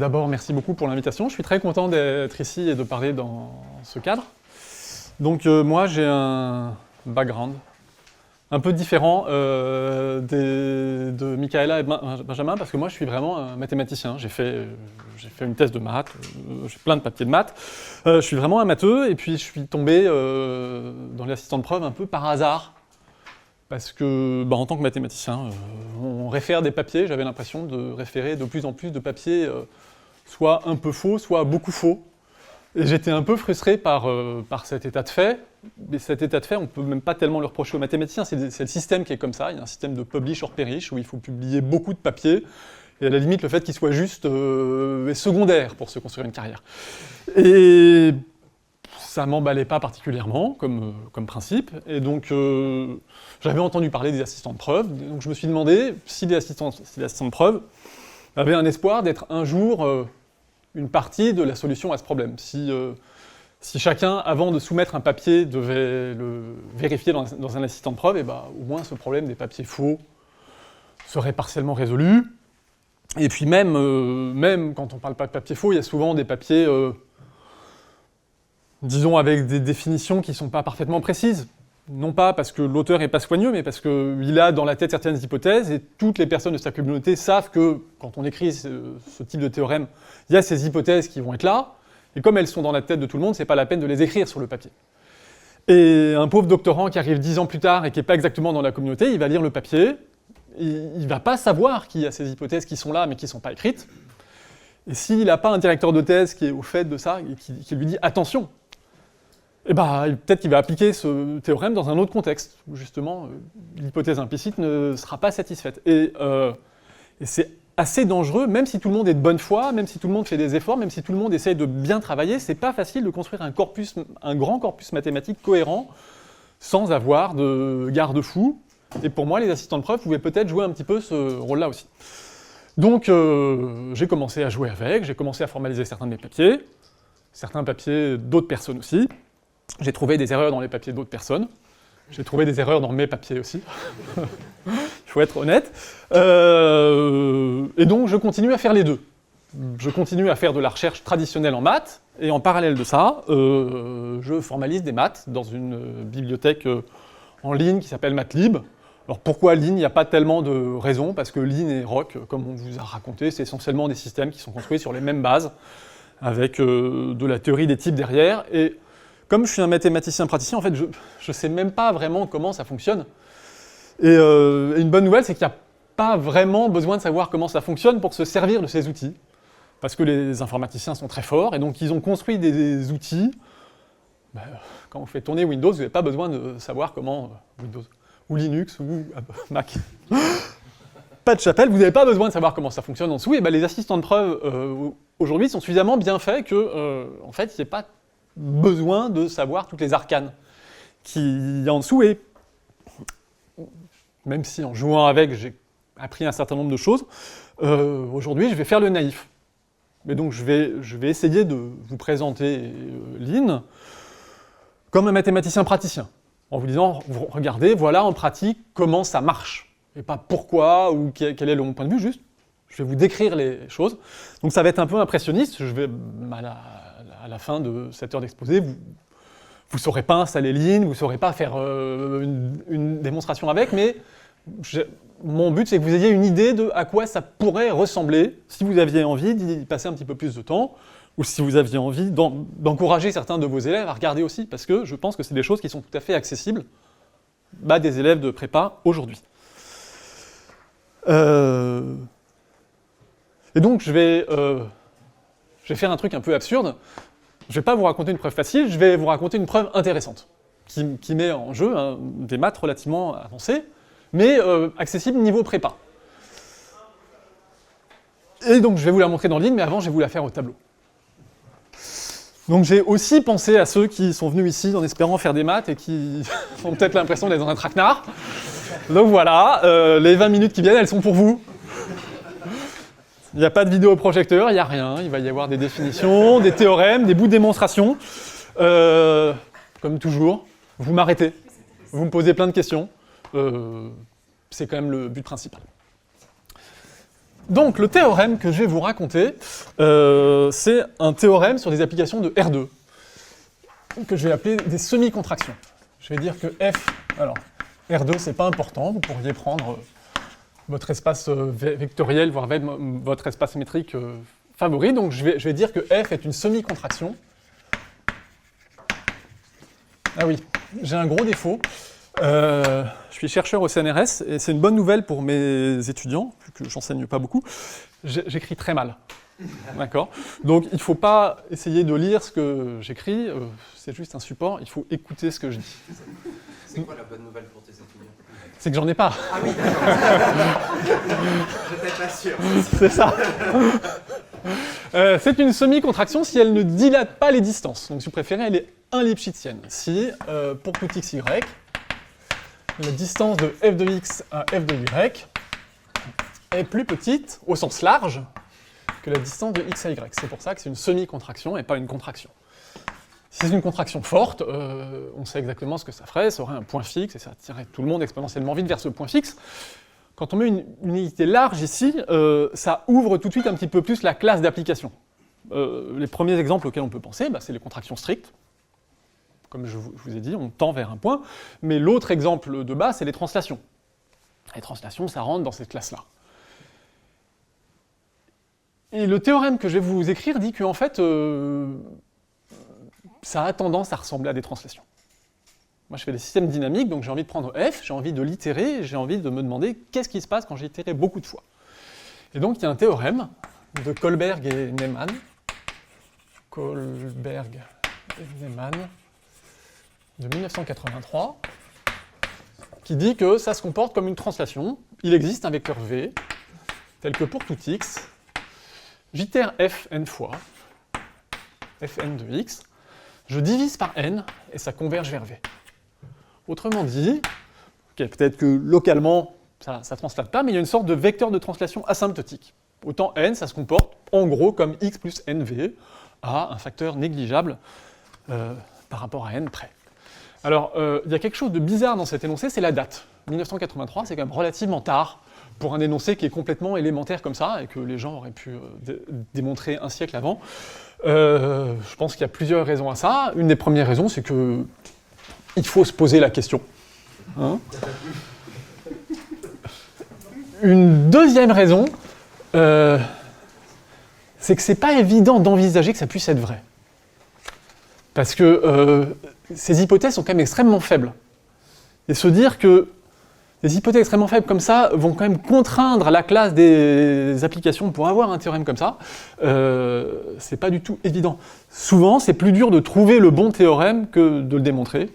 D'abord, merci beaucoup pour l'invitation. Je suis très content d'être ici et de parler dans ce cadre. Donc moi, j'ai un background un peu différent de Michaela et Benjamin, parce que moi, je suis vraiment un mathématicien. J'ai fait une thèse de maths, j'ai plein de papiers de maths. Je suis vraiment un matheux, et puis je suis tombé dans l'assistant de preuve un peu par hasard. Parce que, en tant que mathématicien, on réfère des papiers, j'avais l'impression de référer de plus en plus de papiers, soit un peu faux, soit beaucoup faux. Et j'étais un peu frustré par cet état de fait. Mais cet état de fait, on ne peut même pas tellement le reprocher aux mathématiciens, c'est le système qui est comme ça. Il y a un système de publish or perish, où il faut publier beaucoup de papiers, et à la limite, le fait qu'il soit juste est secondaire pour se construire une carrière. Et ça ne m'emballait pas particulièrement comme principe, et donc j'avais entendu parler des assistants de preuve, donc je me suis demandé si les assistants de preuve avaient un espoir d'être un jour une partie de la solution à ce problème. Si chacun, avant de soumettre un papier, devait le vérifier dans un assistant de preuve, et au moins ce problème des papiers faux serait partiellement résolu. Et puis même quand on ne parle pas de papier faux, il y a souvent des papiers disons avec des définitions qui ne sont pas parfaitement précises. Non pas parce que l'auteur n'est pas soigneux, mais parce qu'il a dans la tête certaines hypothèses, et toutes les personnes de sa communauté savent que, quand on écrit ce type de théorème, il y a ces hypothèses qui vont être là, et comme elles sont dans la tête de tout le monde, c'est pas la peine de les écrire sur le papier. Et un pauvre doctorant qui arrive 10 ans plus tard et qui n'est pas exactement dans la communauté, il va lire le papier, il ne va pas savoir qu'il y a ces hypothèses qui sont là, mais qui ne sont pas écrites. Et s'il n'a pas un directeur de thèse qui est au fait de ça, et qui lui dit « attention », peut-être qu'il va appliquer ce théorème dans un autre contexte, où justement l'hypothèse implicite ne sera pas satisfaite. Et c'est assez dangereux, même si tout le monde est de bonne foi, même si tout le monde fait des efforts, même si tout le monde essaye de bien travailler, c'est pas facile de construire un grand corpus mathématique cohérent sans avoir de garde-fous. Et pour moi, les assistants de preuve pouvaient peut-être jouer un petit peu ce rôle-là aussi. Donc j'ai commencé à jouer avec, j'ai commencé à formaliser certains de mes papiers, certains papiers d'autres personnes aussi. J'ai trouvé des erreurs dans les papiers d'autres personnes. J'ai trouvé des erreurs dans mes papiers aussi. Il faut être honnête. Et donc, je continue à faire les deux. Je continue à faire de la recherche traditionnelle en maths, et en parallèle de ça, je formalise des maths dans une bibliothèque en ligne qui s'appelle Mathlib. Alors pourquoi Lean? Il n'y a pas tellement de raisons, parce que Lean et Rock, comme on vous a raconté, c'est essentiellement des systèmes qui sont construits sur les mêmes bases, avec de la théorie des types derrière. Et comme je suis un mathématicien praticien, en fait, je ne sais même pas vraiment comment ça fonctionne. Et une bonne nouvelle, c'est qu'il n'y a pas vraiment besoin de savoir comment ça fonctionne pour se servir de ces outils. Parce que les informaticiens sont très forts, et donc ils ont construit des outils. Quand vous faites tourner Windows, vous n'avez pas besoin de savoir comment Windows, ou Linux, ou Mac. Pas de chapelle, vous n'avez pas besoin de savoir comment ça fonctionne en dessous. Et les assistants de preuve, aujourd'hui, sont suffisamment bien faits que, en fait, il n'y a pas besoin de savoir toutes les arcanes qu'il y a en dessous, et même si en jouant avec, j'ai appris un certain nombre de choses, aujourd'hui je vais faire le naïf. Mais donc je vais essayer de vous présenter Lean comme un mathématicien praticien, en vous disant, regardez, voilà en pratique comment ça marche, et pas pourquoi, ou quel est mon point de vue, juste, je vais vous décrire les choses. Donc ça va être un peu impressionniste, je vais, à la fin de cette heure d'exposé, vous ne saurez pas installer Lean, vous ne saurez pas faire une démonstration avec, mais mon but, c'est que vous ayez une idée de à quoi ça pourrait ressembler, si vous aviez envie d'y passer un petit peu plus de temps, ou si vous aviez envie d'encourager certains de vos élèves à regarder aussi, parce que je pense que c'est des choses qui sont tout à fait accessibles des élèves de prépa aujourd'hui. Et donc, je vais faire un truc un peu absurde. Je ne vais pas vous raconter une preuve facile, je vais vous raconter une preuve intéressante, qui met en jeu des maths relativement avancées, mais accessibles niveau prépa. Et donc je vais vous la montrer dans Lean, mais avant je vais vous la faire au tableau. Donc j'ai aussi pensé à ceux qui sont venus ici en espérant faire des maths et qui ont peut-être l'impression d'être dans un traquenard. Donc voilà, les 20 minutes qui viennent, elles sont pour vous. Il n'y a pas de vidéoprojecteur, il n'y a rien. Il va y avoir des définitions, des théorèmes, des bouts de démonstration. Comme toujours, vous m'arrêtez. Vous me posez plein de questions. C'est quand même le but principal. Donc, le théorème que je vais vous raconter, c'est un théorème sur des applications de R2, que je vais appeler des semi-contractions. Je vais dire que F, alors, R2, c'est pas important, vous pourriez prendre votre espace vectoriel, voire votre espace métrique favori, donc je vais dire que F est une semi-contraction. Ah oui, j'ai un gros défaut. Je suis chercheur au CNRS et c'est une bonne nouvelle pour mes étudiants, vu que j'enseigne pas beaucoup. J'écris très mal. D'accord ? Donc il ne faut pas essayer de lire ce que j'écris, c'est juste un support, il faut écouter ce que je dis. C'est quoi la bonne nouvelle pour tes étudiants ? C'est que j'en ai pas. Ah oui, d'accord. J'étais pas sûr. C'est ça. C'est une semi-contraction si elle ne dilate pas les distances. Donc si vous préférez, elle est un-Lipschitzienne. Si, pour tout xy, la distance de f de x à f de y est plus petite, au sens large, que la distance de x à y. C'est pour ça que c'est une semi-contraction et pas une contraction. Si c'est une contraction forte, on sait exactement ce que ça ferait, ça aurait un point fixe et ça tirerait tout le monde exponentiellement vite vers ce point fixe. Quand on met une unité large ici, ça ouvre tout de suite un petit peu plus la classe d'application. Les premiers exemples auxquels on peut penser, c'est les contractions strictes. Comme je vous ai dit, on tend vers un point. Mais l'autre exemple de base, c'est les translations. Les translations, ça rentre dans cette classe-là. Et le théorème que je vais vous écrire dit qu'en fait, ça a tendance à ressembler à des translations. Moi, je fais des systèmes dynamiques, donc j'ai envie de prendre f, j'ai envie de l'itérer, j'ai envie de me demander qu'est-ce qui se passe quand j'ai itéré beaucoup de fois. Et donc, il y a un théorème de Kohlberg et Neyman. Kohlberg et Neyman de 1983, qui dit que ça se comporte comme une translation. Il existe un vecteur v, tel que pour tout x, j'itère f n fois, fn de x, je divise par n, et ça converge vers v. Autrement dit, peut-être que localement, ça ne translate pas, mais il y a une sorte de vecteur de translation asymptotique. Autant n, ça se comporte en gros comme x plus nv, à un facteur négligeable par rapport à n près. Alors, il y a quelque chose de bizarre dans cet énoncé, c'est la date. 1983, c'est quand même relativement tard pour un énoncé qui est complètement élémentaire comme ça, et que les gens auraient pu démontrer un siècle avant. Je pense qu'il y a plusieurs raisons à ça. Une des premières raisons, c'est que il faut se poser la question. Hein ? Une deuxième raison, c'est que c'est pas évident d'envisager que ça puisse être vrai. Parce que ces hypothèses sont quand même extrêmement faibles. Et se dire que des hypothèses extrêmement faibles comme ça vont quand même contraindre la classe des applications pour avoir un théorème comme ça, c'est pas du tout évident. Souvent, c'est plus dur de trouver le bon théorème que de le démontrer.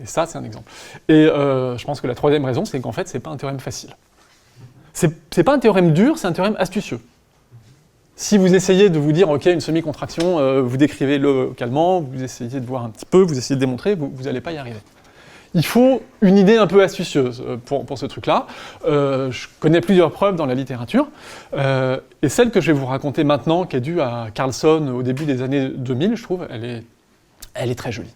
Et ça, c'est un exemple. Et je pense que la troisième raison, c'est qu'en fait, c'est pas un théorème facile. C'est pas un théorème dur, c'est un théorème astucieux. Si vous essayez de vous dire, ok, une semi-contraction, vous décrivez localement, vous essayez de voir un petit peu, vous essayez de démontrer, vous n'allez pas y arriver. Il faut une idée un peu astucieuse pour ce truc-là. Je connais plusieurs preuves dans la littérature, et celle que je vais vous raconter maintenant, qui est due à Carlson au début des années 2000, je trouve, elle est très jolie.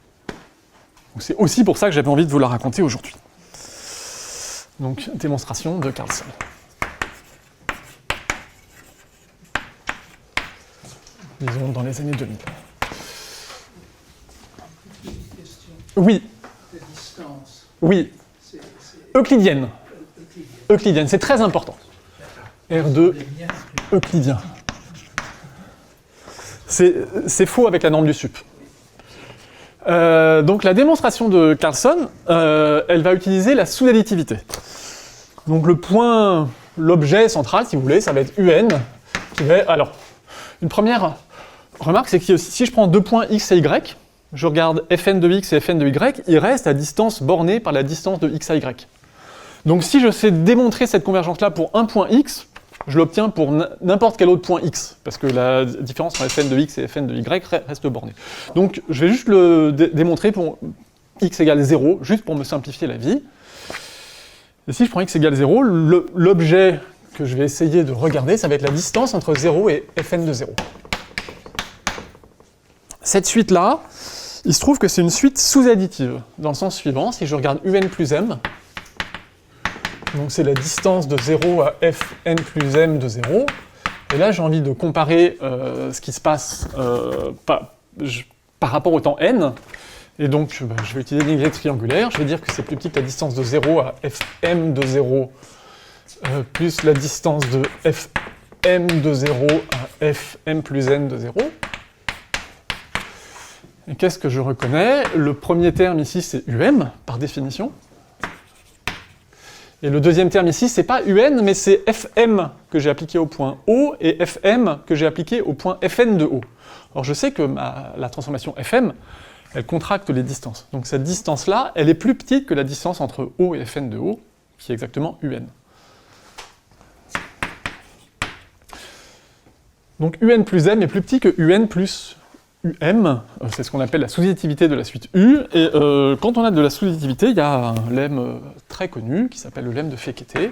Donc c'est aussi pour ça que j'avais envie de vous la raconter aujourd'hui. Donc, démonstration de Carlson. Disons dans les années 2000. Oui. De distance. Oui. Euclidienne. Euclidienne, c'est très important. R2, euclidien. C'est faux avec la norme du sup. Donc la démonstration de Carlson, elle va utiliser la sous-additivité. Donc l'objet central, si vous voulez, ça va être UN, qui va... Alors, une première remarque, c'est que si je prends deux points x et y, je regarde fn de x et fn de y, ils restent à distance bornée par la distance de x à y. Donc si je sais démontrer cette convergence-là pour un point x, je l'obtiens pour n'importe quel autre point x, parce que la différence entre fn de x et fn de y reste bornée. Donc je vais juste le démontrer pour x égale 0, juste pour me simplifier la vie. Et si je prends x égale 0, l'objet que je vais essayer de regarder, ça va être la distance entre 0 et fn de 0. Cette suite-là, il se trouve que c'est une suite sous-additive, dans le sens suivant, si je regarde un plus m, Donc c'est la distance de 0 à fn plus m de 0. Et là, j'ai envie de comparer ce qui se passe par rapport au temps n. Et donc, je vais utiliser une Y triangulaire. Je vais dire que c'est plus petit que la distance de 0 à fm de 0 plus la distance de fm de 0 à fm plus n de 0. Et qu'est-ce que je reconnais? Le premier terme ici, c'est um, par définition. Et le deuxième terme ici, c'est pas un, mais c'est fm que j'ai appliqué au point O et fm que j'ai appliqué au point fn de O. Alors je sais que la transformation fm, elle contracte les distances. Donc cette distance-là, elle est plus petite que la distance entre O et fn de O, qui est exactement un. Donc un plus m est plus petit que un plus um, c'est ce qu'on appelle la sousétivité de la suite U, et quand on a de la sousétivité, il y a un lemme très connu qui s'appelle le lemme de Fekete,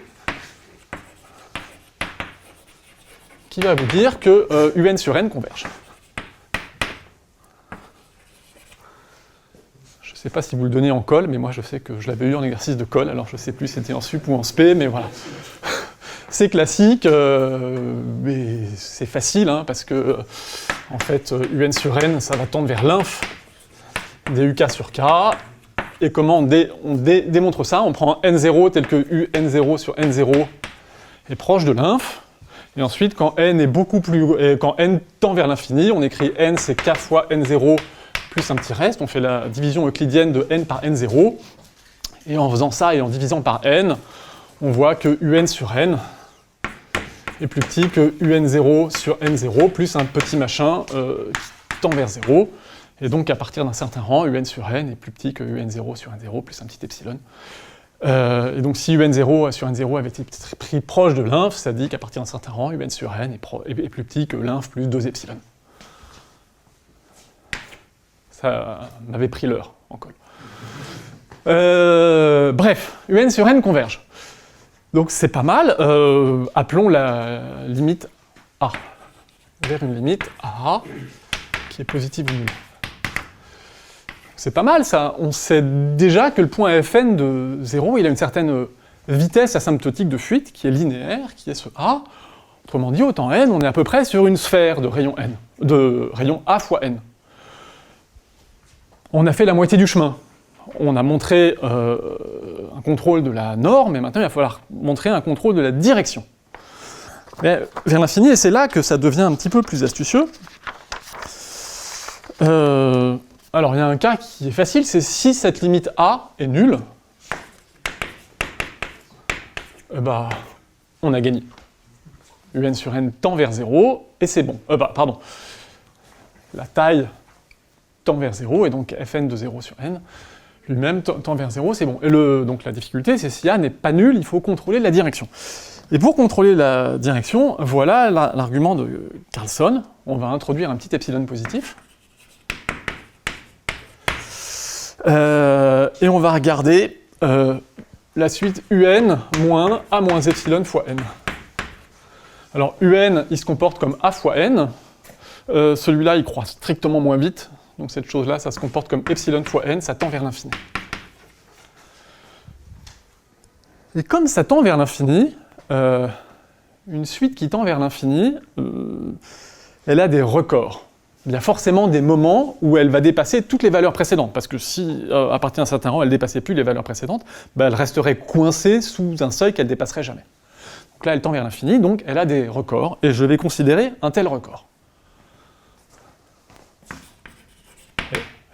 qui va vous dire que un sur n converge. Je ne sais pas si vous le donnez en colle, mais moi je sais que je l'avais eu en exercice de colle, alors je ne sais plus si c'était en sup ou en sp, mais voilà. C'est classique, mais c'est facile, hein, parce que, en fait, un sur n, ça va tendre vers l'inf duk sur k. Et comment on démontre ça? On prend un n0 tel que un0 sur n0 est proche de l'inf. Et ensuite, quand n est quand n tend vers l'infini, on écrit n, c'est k fois n0 plus un petit reste. On fait la division euclidienne de n par n0. Et en faisant ça et en divisant par n, on voit que un sur n est plus petit que un0 sur n0 plus un petit machin qui tend vers 0. Et donc à partir d'un certain rang, un sur n est plus petit que un0 sur n0 plus un petit epsilon. Et donc si un0 sur n0 avait été pris proche de l'inf, ça dit qu'à partir d'un certain rang, un sur n est plus petit que l'inf plus 2 epsilon. Ça m'avait pris l'heure en colle. Bref, un sur n converge. Donc c'est pas mal, appelons la limite A, vers une limite A qui est positive ou nulle. C'est pas mal ça, on sait déjà que le point Fn de 0, il a une certaine vitesse asymptotique de fuite qui est linéaire, qui est ce A. Autrement dit, au temps n, on est à peu près sur une sphère de rayon n, de rayon A fois n. On a fait la moitié du chemin. On a montré un contrôle de la norme, et maintenant il va falloir montrer un contrôle de la direction. Mais vers l'infini, et c'est là que ça devient un petit peu plus astucieux. Alors il y a un cas qui est facile, c'est si cette limite A est nulle, on a gagné. Un sur n tend vers 0, et c'est bon. Pardon. La taille tend vers 0, et donc Fn de 0 sur n lui-même tend vers 0, c'est bon. Et donc la difficulté, c'est si A n'est pas nul, il faut contrôler la direction. Et pour contrôler la direction, voilà l'argument de Carlson. On va introduire un petit epsilon positif. Et on va regarder la suite un moins A moins epsilon fois n. Alors un, il se comporte comme A fois n. Celui-là, il croît strictement moins vite. Donc cette chose-là, ça se comporte comme epsilon fois n, ça tend vers l'infini. Et comme ça tend vers l'infini, une suite qui tend vers l'infini, elle a des records. Il y a forcément des moments où elle va dépasser toutes les valeurs précédentes, parce que si, à partir d'un certain rang, elle ne dépassait plus les valeurs précédentes, elle resterait coincée sous un seuil qu'elle ne dépasserait jamais. Donc là, elle tend vers l'infini, donc elle a des records, et je vais considérer un tel record.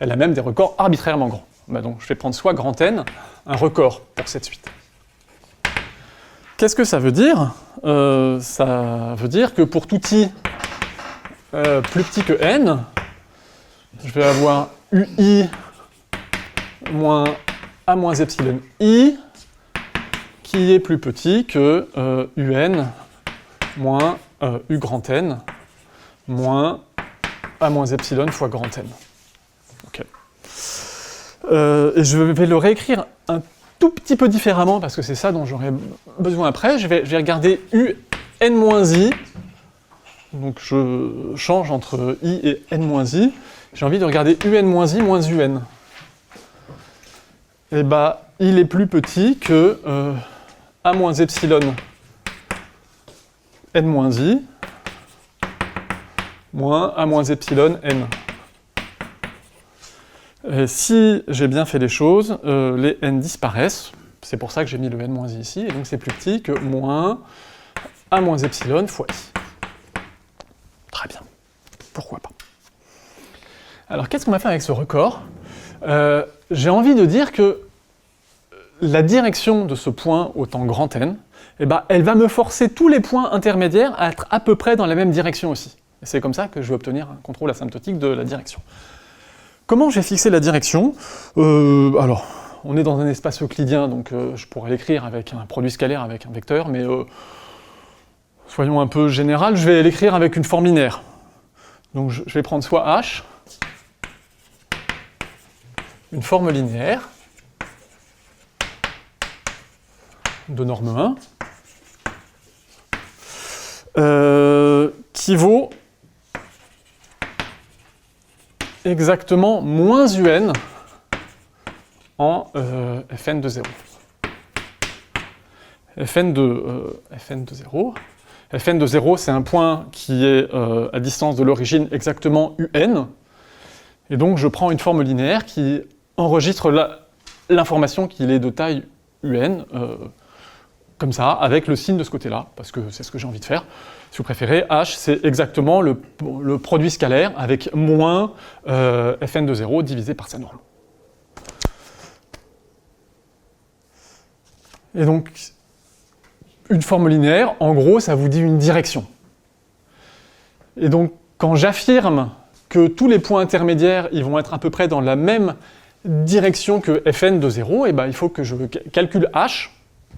Elle a même des records arbitrairement grands. Donc je vais prendre soit grand N, un record pour cette suite. Qu'est-ce que ça veut dire? Ça veut dire que pour tout i plus petit que n, je vais avoir ui moins a moins epsilon i qui est plus petit que un moins u grand n moins a moins epsilon fois grand n. Okay. Et je vais le réécrire un tout petit peu différemment parce que c'est ça dont j'aurai besoin après. Je vais regarder un-i. Donc je change entre i et n-i. J'ai envie de regarder un-i moins un. Et il est plus petit que A moins epsilon n moins i moins A moins epsilon n. Et si j'ai bien fait les choses, les n disparaissent. C'est pour ça que j'ai mis le n moins i ici, et donc c'est plus petit que moins A moins epsilon fois i. Très bien. Pourquoi pas. Alors qu'est-ce qu'on va faire avec ce record ? J'ai envie de dire que la direction de ce point au temps grand N, eh ben, elle va me forcer tous les points intermédiaires à être à peu près dans la même direction aussi. Et c'est comme ça que je vais obtenir un contrôle asymptotique de la direction. Comment j'ai fixé la direction ? Alors, on est dans un espace euclidien, donc je pourrais l'écrire avec un produit scalaire avec un vecteur, mais soyons un peu général, je vais l'écrire avec une forme linéaire. Donc je vais prendre soit H, une forme linéaire, de norme 1, qui vaut exactement moins un en Fn de 0. Fn de 0. Fn de 0, c'est un point qui est à distance de l'origine exactement un. Et donc je prends une forme linéaire qui enregistre l'information qu'il est de taille un, comme ça, avec le signe de ce côté-là, parce que c'est ce que j'ai envie de faire. Si vous préférez, H, c'est exactement le produit scalaire avec moins Fn de 0 divisé par sa norme. Et donc, une forme linéaire, en gros, ça vous dit une direction. Et donc, quand j'affirme que tous les points intermédiaires, ils vont être à peu près dans la même direction que Fn de 0, et ben, il faut que je calcule H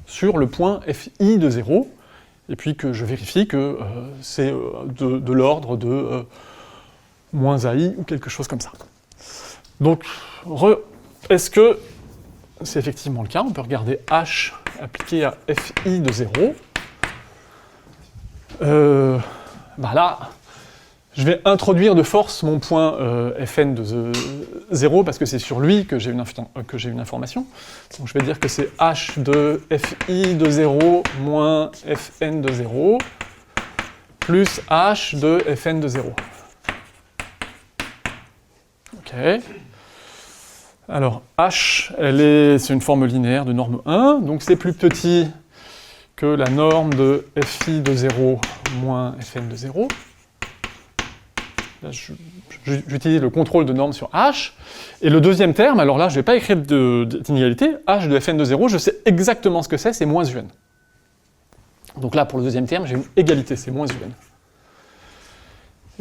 sur le point Fi de 0, et puis que je vérifie que c'est de l'ordre de moins AI ou quelque chose comme ça. Donc, est-ce que c'est effectivement le cas? On peut regarder H appliqué à Fi de 0. Bah là, je vais introduire de force mon point Fn de 0 parce que c'est sur lui que j'ai une information. Donc je vais dire que c'est H de Fi de 0 moins Fn de 0 plus H de Fn de 0. Ok. Alors H, c'est une forme linéaire de norme 1, donc c'est plus petit que la norme de Fi de 0 moins Fn de 0. Là, j'utilise le contrôle de norme sur H. Et le deuxième terme, alors là, je ne vais pas écrire d'inégalité. H de Fn de 0, je sais exactement ce que c'est moins un. Donc là, pour le deuxième terme, j'ai une égalité, c'est moins un.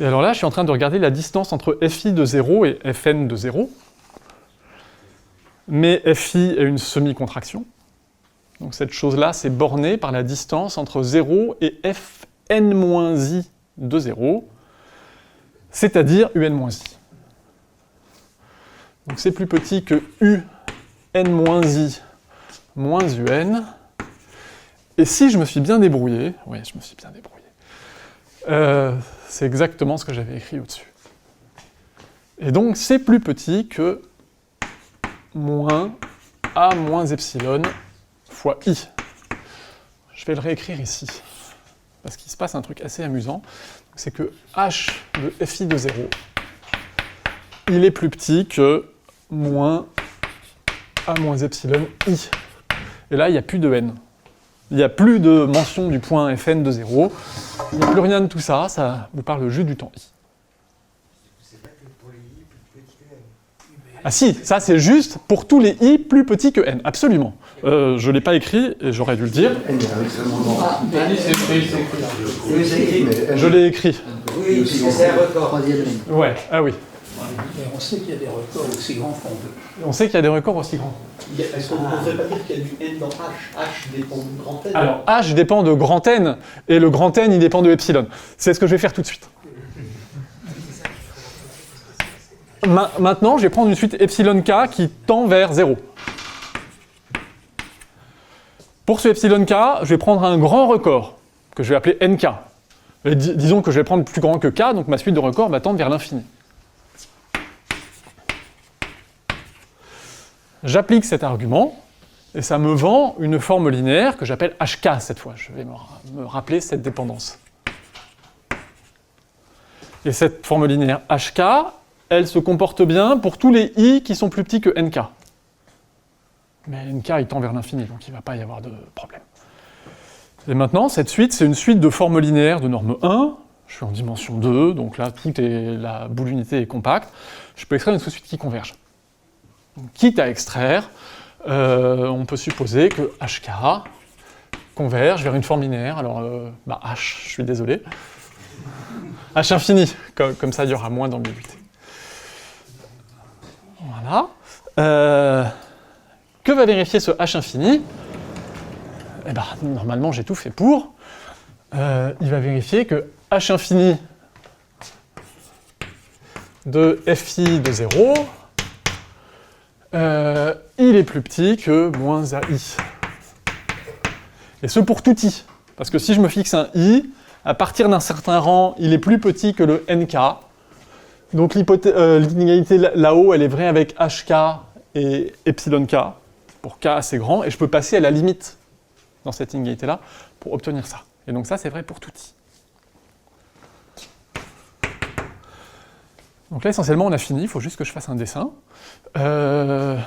Et alors là, je suis en train de regarder la distance entre Fi de 0 et Fn de 0. Mais Fi est une semi-contraction. Donc cette chose-là, c'est borné par la distance entre 0 et Fn-i de 0. C'est-à-dire un-i. Donc c'est plus petit que un-i moins un. Et si je me suis bien débrouillé, oui, je me suis bien débrouillé, c'est exactement ce que j'avais écrit au-dessus. Et donc c'est plus petit que moins a moins epsilon fois i. Je vais le réécrire ici, parce qu'il se passe un truc assez amusant. C'est que h de Fi de 0, il est plus petit que moins a moins epsilon i. Et là, il n'y a plus de n. Il n'y a plus de mention du point Fn de 0. Il n'y a plus rien de tout ça, ça vous parle juste du temps i. C'est pas que pour les i plus petits que n. Ah si, ça c'est juste pour tous les i plus petits que n, absolument. Je ne l'ai pas écrit et j'aurais dû le dire. Je l'ai écrit. Oui, puisque c'est un record. Troisième ligne. Ouais, ah oui. Et on sait qu'il y a des records aussi grands qu'on veut. On sait qu'il y a des records aussi grands. Est-ce qu'on ne pourrait pas dire qu'il y a du n dans H? H dépend de grand n. Alors, H dépend de grand N, et le grand N, il dépend de epsilon. C'est ce que je vais faire tout de suite. Maintenant, je vais prendre une suite epsilon k qui tend vers 0. Pour ce epsilon k, je vais prendre un grand record, que je vais appeler nk. Et disons que je vais prendre plus grand que k, donc ma suite de records va tendre vers l'infini. J'applique cet argument, Et ça me vend une forme linéaire que j'appelle HK cette fois. Je vais me rappeler cette dépendance. Et cette forme linéaire HK, elle se comporte bien pour tous les I qui sont plus petits que NK. Mais NK, il tend vers l'infini, donc il ne va pas y avoir de problème. Et maintenant, cette suite, c'est une suite de formes linéaires de norme 1. Je suis en dimension 2, donc là, la boule unité est compacte. Je peux extraire une sous-suite qui converge. Donc, quitte à extraire, on peut supposer que HK converge vers une forme linéaire. Alors, H, je suis désolé. H infini, comme ça, il y aura moins d'ambiguïté. Voilà. Que va vérifier ce H infini ? Eh ben, normalement, j'ai tout fait pour. Il va vérifier que H infini de Fi de 0, il est plus petit que moins AI. Et ce pour tout I. Parce que si je me fixe un I, à partir d'un certain rang, il est plus petit que le NK. Donc l'inégalité là-haut, elle est vraie avec HK et epsilon K, pour K assez grand, et je peux passer à la limite dans cette inégalité-là pour obtenir ça. Et donc ça, c'est vrai pour tout I. Donc là, essentiellement, on a fini, il faut juste que je fasse un dessin. Voilà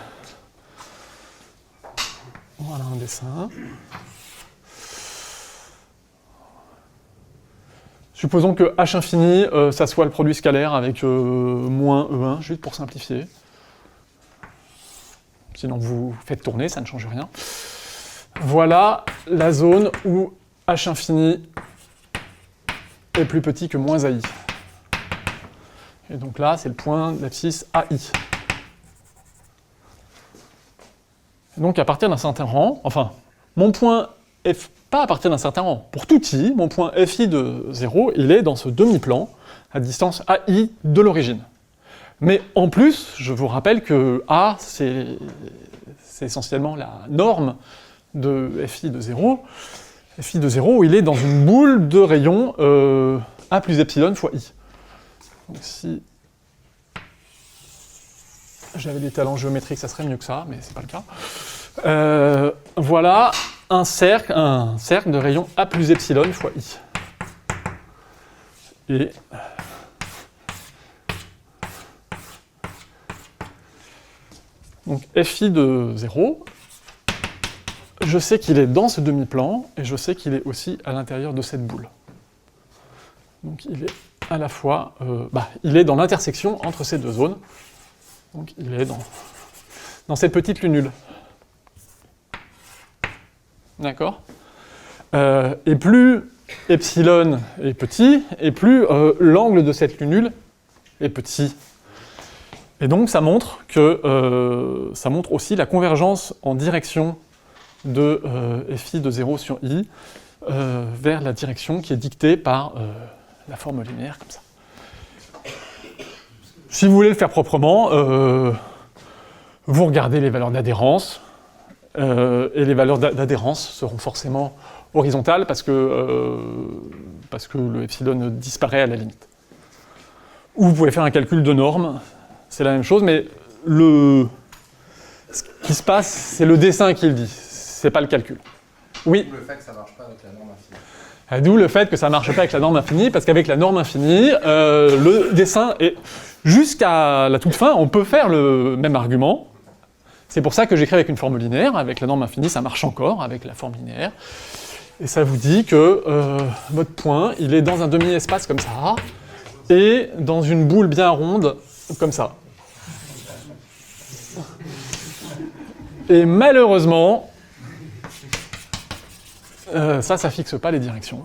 un dessin. Supposons que H infini, ça soit le produit scalaire avec moins E1, juste pour simplifier. Sinon, vous faites tourner, ça ne change rien. Voilà la zone où H infini est plus petit que moins AI. Et donc là, c'est le point d'abscisse AI. Et donc à partir d'un certain rang, enfin, mon point F, pas à partir d'un certain rang, pour tout I, mon point Fi de 0, il est dans ce demi-plan, à distance AI de l'origine. Mais en plus, je vous rappelle que A, c'est essentiellement la norme de Fi de 0. Fi de 0, il est dans une boule de rayon A plus epsilon fois I. Donc si j'avais des talents géométriques, ça serait mieux que ça, mais c'est pas le cas. Voilà un cercle de rayon A plus epsilon fois I. Et donc Fi de 0, je sais qu'il est dans ce demi-plan, et je sais qu'il est aussi à l'intérieur de cette boule. Donc il est à la fois, il est dans l'intersection entre ces deux zones. Donc il est dans cette petite lunule. D'accord ? Et plus epsilon est petit, et plus l'angle de cette lunule est petit. Et donc ça montre aussi la convergence en direction de Fi de 0 sur I vers la direction qui est dictée par la forme linéaire comme ça. Si vous voulez le faire proprement, vous regardez les valeurs d'adhérence, et les valeurs d'adhérence seront forcément horizontales parce que le epsilon disparaît à la limite. Ou vous pouvez faire un calcul de norme, c'est la même chose, mais ce qui se passe, c'est le dessin qui le dit, c'est pas le calcul. Oui. Le fait que ça ne marche pas avec la norme infinie. D'où le fait que ça ne marche pas avec la norme infinie, parce qu'avec la norme infinie, le dessin est... Jusqu'à la toute fin, on peut faire le même argument. C'est pour ça que j'écris avec une forme linéaire. Avec la norme infinie, ça marche encore avec la forme linéaire. Et ça vous dit que votre point, il est dans un demi-espace comme ça, et dans une boule bien ronde comme ça. Et malheureusement, ça fixe pas les directions.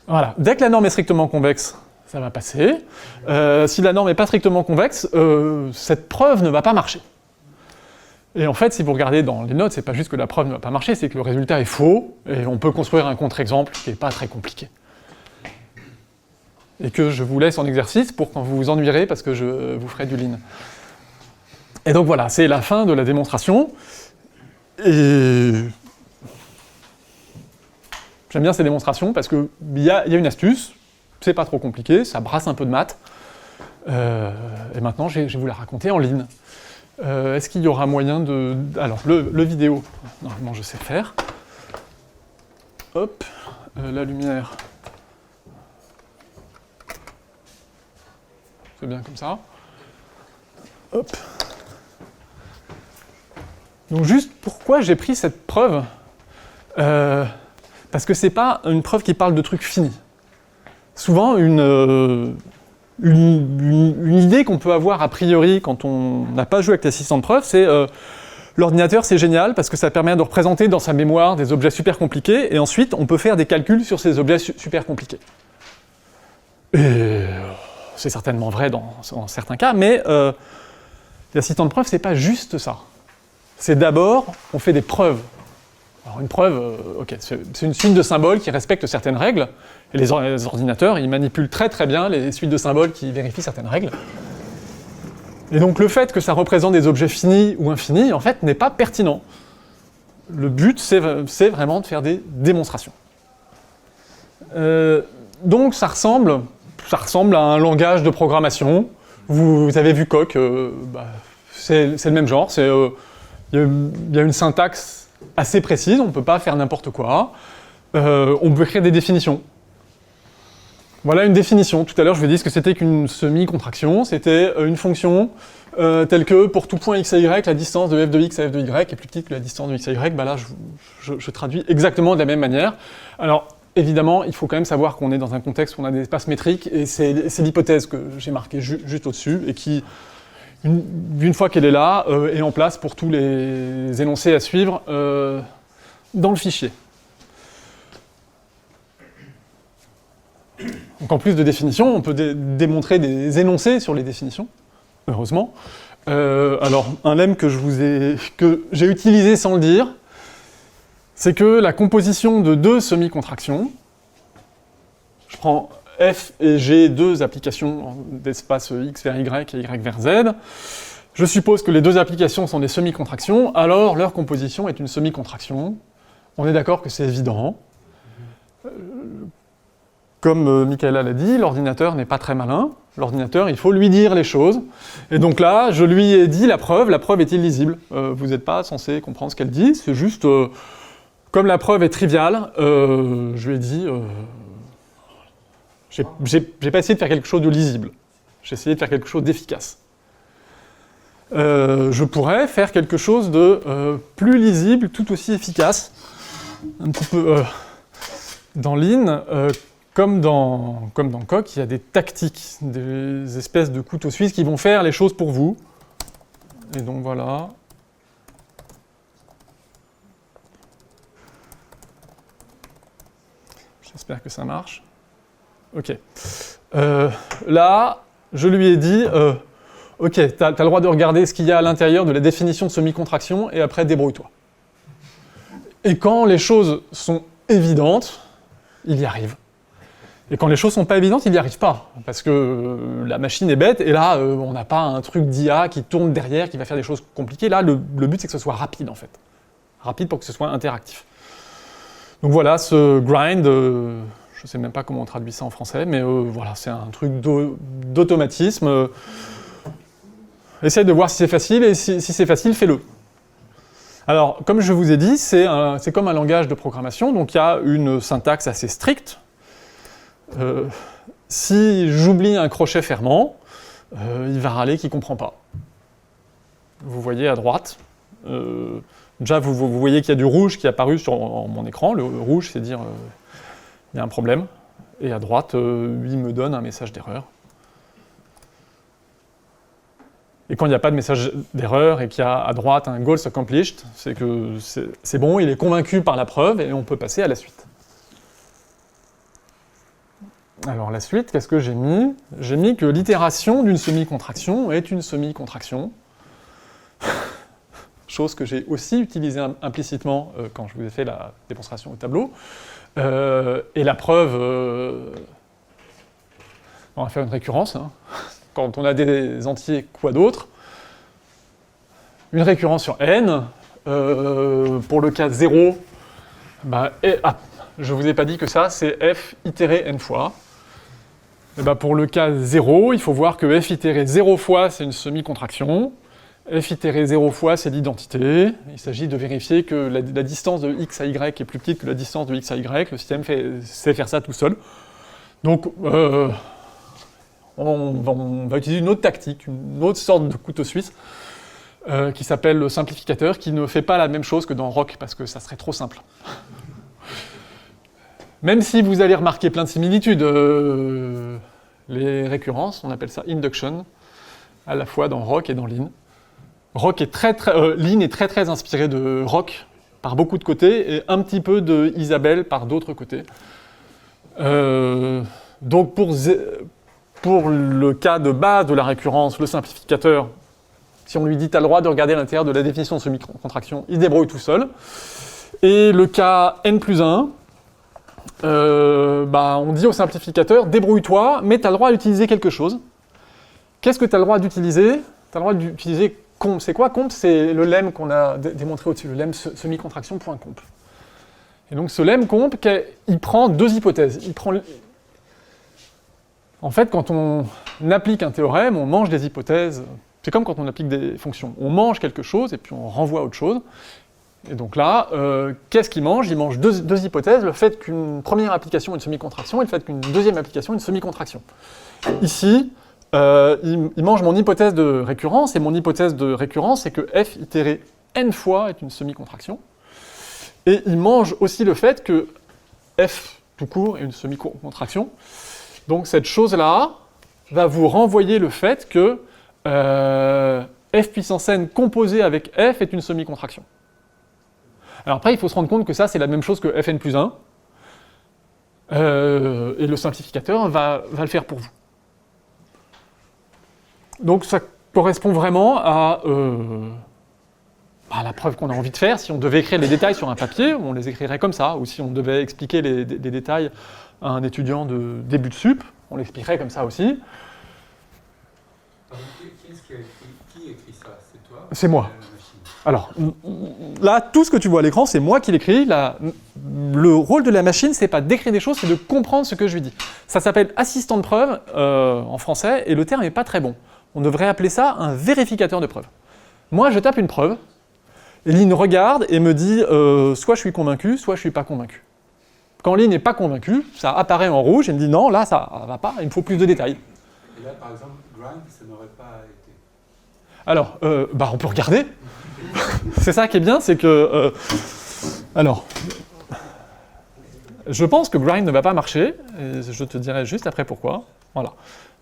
Voilà. Dès que la norme est strictement convexe, ça va passer. Si la norme n'est pas strictement convexe, cette preuve ne va pas marcher. Et en fait, si vous regardez dans les notes, c'est pas juste que la preuve ne va pas marcher, c'est que le résultat est faux, et on peut construire un contre-exemple qui n'est pas très compliqué. Et que je vous laisse en exercice pour quand vous vous ennuierez, parce que je vous ferai du lean. Et donc voilà, c'est la fin de la démonstration. Et j'aime bien ces démonstrations parce qu'il y a une astuce, c'est pas trop compliqué, ça brasse un peu de maths. Et maintenant, je vais vous la raconter en ligne. Est-ce qu'il y aura moyen de... Alors, le vidéo, normalement je sais faire. Hop, la lumière. C'est bien comme ça. Hop. Donc juste, pourquoi j'ai pris cette preuve parce que c'est pas une preuve qui parle de trucs finis. Souvent, une idée qu'on peut avoir a priori quand on n'a pas joué avec l'assistant de preuve, c'est l'ordinateur c'est génial parce que ça permet de représenter dans sa mémoire des objets super compliqués et ensuite on peut faire des calculs sur ces objets super compliqués. Et c'est certainement vrai dans certains cas, mais l'assistant de preuve c'est pas juste ça. C'est d'abord, on fait des preuves. Alors une preuve, ok, c'est une suite de symboles qui respecte certaines règles, et les ordinateurs, ils manipulent très très bien les suites de symboles qui vérifient certaines règles. Et donc le fait que ça représente des objets finis ou infinis, en fait, n'est pas pertinent. Le but, c'est vraiment de faire des démonstrations. Donc ça ressemble à un langage de programmation. Vous avez vu Coq, c'est le même genre, il y a une syntaxe assez précise, on ne peut pas faire n'importe quoi. On peut créer des définitions. Voilà une définition. Tout à l'heure, je vous ai dit ce que c'était qu'une semi-contraction. C'était une fonction telle que pour tout point x à y, la distance de f de x à f de y est plus petite que la distance de x à y. Là, je traduis exactement de la même manière. Alors, évidemment, il faut quand même savoir qu'on est dans un contexte où on a des espaces métriques, et c'est l'hypothèse que j'ai marquée juste au-dessus, et qui, une fois qu'elle est là, est en place pour tous les énoncés à suivre dans le fichier. Donc en plus de définitions, on peut démontrer des énoncés sur les définitions, heureusement. Alors, un lemme que j'ai utilisé sans le dire, c'est que la composition de deux semi-contractions, je prends F et G, deux applications d'espace X vers Y et Y vers Z. Je suppose que les deux applications sont des semi-contractions, alors leur composition est une semi-contraction. On est d'accord que c'est évident. Comme Michaela l'a dit, l'ordinateur n'est pas très malin. L'ordinateur, il faut lui dire les choses. Et donc là, je lui ai dit la preuve est illisible. Vous n'êtes pas censé comprendre ce qu'elle dit, c'est juste... comme la preuve est triviale, je lui ai dit... j'ai pas essayé de faire quelque chose de lisible. J'ai essayé de faire quelque chose d'efficace. Je pourrais faire quelque chose de plus lisible, tout aussi efficace. Un petit peu dans Lean, comme dans Coq, il y a des tactiques, des espèces de couteaux suisses qui vont faire les choses pour vous. Et donc voilà. J'espère que ça marche. Ok. Là, je lui ai dit, ok, tu as le droit de regarder ce qu'il y a à l'intérieur de la définition de semi-contraction, et après, débrouille-toi. Et quand les choses sont évidentes, il y arrive. Et quand les choses sont pas évidentes, il n'y arrive pas. Parce que la machine est bête, et là, on n'a pas un truc d'IA qui tourne derrière, qui va faire des choses compliquées. Là, le but, c'est que ce soit rapide, en fait. Rapide pour que ce soit interactif. Donc voilà, ce grind, je ne sais même pas comment on traduit ça en français, mais voilà, c'est un truc d'automatisme. Essaye de voir si c'est facile, et si c'est facile, fais-le. Alors, comme je vous ai dit, c'est comme un langage de programmation, donc il y a une syntaxe assez stricte. Si j'oublie un crochet fermant, il va râler qu'il ne comprend pas. Vous voyez à droite, déjà vous voyez qu'il y a du rouge qui est apparu sur mon écran. Le rouge, c'est dire il y a un problème. Et à droite, il me donne un message d'erreur. Et quand il n'y a pas de message d'erreur et qu'il y a à droite un goals accomplished, c'est que c'est bon, il est convaincu par la preuve et on peut passer à la suite. Alors la suite, qu'est-ce que j'ai mis? J'ai mis que l'itération d'une semi-contraction est une semi-contraction. Chose que j'ai aussi utilisée implicitement quand je vous ai fait la démonstration au tableau. Et la preuve... on va faire une récurrence. Hein. Quand on a des entiers quoi d'autre, une récurrence sur n, pour le cas 0, je ne vous ai pas dit que ça, c'est f itéré n fois. Et pour le cas 0, il faut voir que f itéré 0 fois, c'est une semi-contraction, f itéré 0 fois, c'est l'identité. Il s'agit de vérifier que la distance de x à y est plus petite que la distance de x à y. Le système sait faire ça tout seul. Donc, on va utiliser une autre tactique, une autre sorte de couteau suisse, qui s'appelle le simplificateur, qui ne fait pas la même chose que dans Roc, parce que ça serait trop simple. Même si vous allez remarquer plein de similitudes, les récurrences, on appelle ça induction, à la fois dans Roc et dans Lean. Lean est très très inspiré de Roc par beaucoup de côtés, et un petit peu de Isabelle par d'autres côtés. Donc pour le cas de base de la récurrence, le simplificateur, si on lui dit « tu as le droit de regarder à l'intérieur de la définition de semi-contraction », il se débrouille tout seul. Et le cas n+1, on dit au simplificateur « débrouille-toi, mais tu as le droit d'utiliser quelque chose ». Qu'est-ce que tu as le droit d'utiliser ? Tu as le droit d'utiliser comp. C'est quoi comp ? C'est le lemme qu'on a démontré au-dessus, le lemme semi-contraction.comp. Et donc ce lemme comp, il prend deux hypothèses. En fait, quand on applique un théorème, on mange des hypothèses. C'est comme quand on applique des fonctions. On mange quelque chose et puis on renvoie à autre chose. Et donc là, qu'est-ce qu'il mange ? Il mange deux hypothèses, le fait qu'une première application est une semi-contraction et le fait qu'une deuxième application est une semi-contraction. Ici, il mange mon hypothèse de récurrence, et mon hypothèse de récurrence, c'est que f itéré n fois est une semi-contraction. Et il mange aussi le fait que f tout court est une semi-contraction. Donc cette chose-là va vous renvoyer le fait que f puissance n composé avec f est une semi-contraction. Alors après, il faut se rendre compte que ça, c'est la même chose que fn plus 1. Et le simplificateur va le faire pour vous. Donc ça correspond vraiment à la preuve qu'on a envie de faire. Si on devait écrire les détails sur un papier, on les écrirait comme ça. Ou si on devait expliquer les détails à un étudiant de début de sup, on l'expliquerait comme ça aussi. Qui écrit ça ? C'est toi ? C'est moi. Alors, là, tout ce que tu vois à l'écran, c'est moi qui l'écris. Le rôle de la machine, c'est pas d'écrire des choses, c'est de comprendre ce que je lui dis. Ça s'appelle assistant de preuve en français, et le terme n'est pas très bon. On devrait appeler ça un vérificateur de preuve. Moi, je tape une preuve, et Lynn regarde et me dit soit je suis convaincu, soit je suis pas convaincu. Quand Lynn n'est pas convaincu, ça apparaît en rouge, et me dit non, là, ça va pas, il me faut plus de détails. Et là, par exemple, grind, ça n'aurait pas été. Alors, on peut regarder. C'est ça qui est bien, c'est que... je pense que grind ne va pas marcher, et je te dirai juste après pourquoi. Voilà.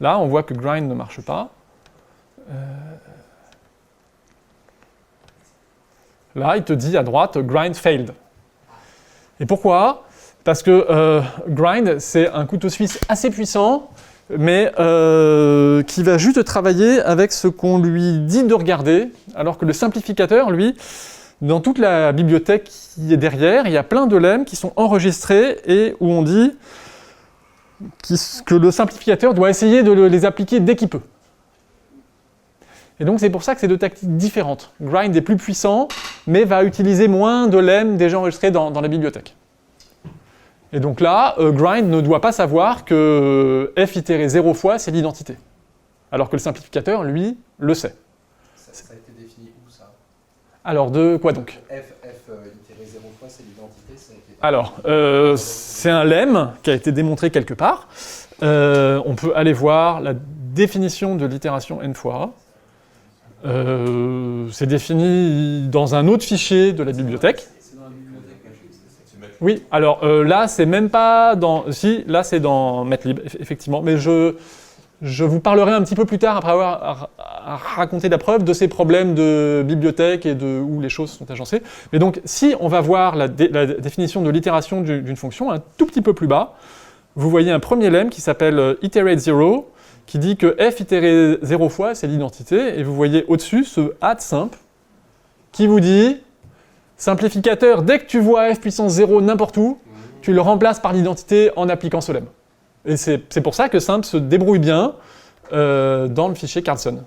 Là, on voit que grind ne marche pas. Là, il te dit à droite, grind failed. Et pourquoi ? Parce que grind, c'est un couteau suisse assez puissant, mais qui va juste travailler avec ce qu'on lui dit de regarder, alors que le simplificateur, lui, dans toute la bibliothèque qui est derrière, il y a plein de lemmes qui sont enregistrés et où on dit que le simplificateur doit essayer de les appliquer dès qu'il peut. Et donc c'est pour ça que c'est deux tactiques différentes. Grind est plus puissant, mais va utiliser moins de lemmes déjà enregistrés dans la bibliothèque. Et donc là, grind ne doit pas savoir que f itéré 0 fois, c'est l'identité. Alors que le simplificateur, lui, le sait. Ça a été défini où, ça ? Alors, de quoi donc ? F itéré 0 fois, c'est l'identité, ça a été... Alors, c'est un lemme qui a été démontré quelque part. On peut aller voir la définition de l'itération n fois. C'est défini dans un autre fichier de la bibliothèque. Oui, alors là, c'est même pas dans... Si, là, c'est dans Matlib, effectivement. Mais je vous parlerai un petit peu plus tard, après avoir raconté la preuve, de ces problèmes de bibliothèque et de où les choses sont agencées. Mais donc, si on va voir la définition de l'itération d'une fonction, un tout petit peu plus bas, vous voyez un premier lemme qui s'appelle iterate 0, qui dit que f itéré 0 fois, c'est l'identité, et vous voyez au-dessus ce add simp, qui vous dit... Simplificateur, dès que tu vois f puissance 0 n'importe où, tu le remplaces par l'identité en appliquant ce lemme. Et c'est pour ça que simp se débrouille bien dans le fichier Carlson.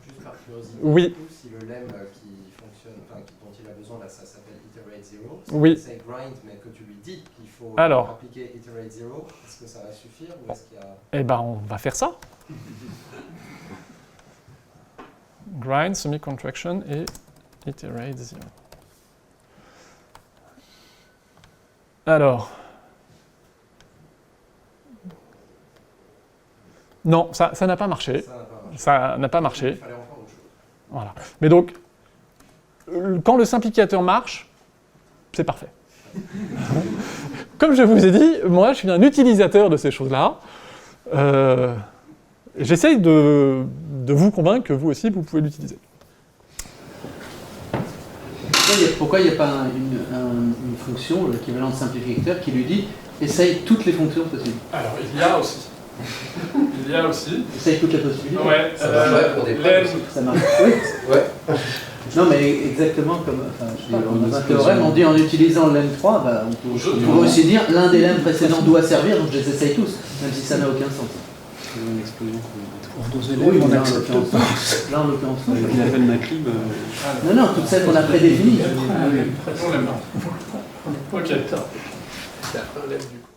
Juste par curiosité, oui. Si le lemme qui fonctionne, dont il a besoin, là, ça s'appelle iterate 0, oui. C'est grind, mais que tu lui dis qu'il faut appliquer iterate 0, est-ce que ça va suffire ou est-ce qu'il y a... Eh ben, on va faire ça. grind, semi-contraction et iterate 0. Alors. Non, ça n'a pas marché. Ça n'a pas marché. Il fallait en faire autre chose. Voilà. Mais donc, quand le simplificateur marche, c'est parfait. Comme je vous ai dit, moi, je suis un utilisateur de ces choses-là. J'essaye de vous convaincre que vous aussi, vous pouvez l'utiliser. Pourquoi il n'y a pas une fonction, l'équivalent de simplificateur, qui lui dit « essaye toutes les fonctions possibles ». Alors, il y a aussi. Essaye toutes les possibilités. Ouais, Ça marche pour des l'aime. Ça marche. Oui. Ouais. Non, mais exactement comme dans un théorème, on dit en utilisant le lemme3, bah, on pourrait aussi dire l'un des lemmes précédents doit servir, donc je les essaye tous, même si ça n'a aucun sens. Une explosion pour nos Oui, élèves, on mais accepte pas. là en l'occurrence. Il appelle Maclib. Non, toutes celles qu'on a prédéfinies. Ok.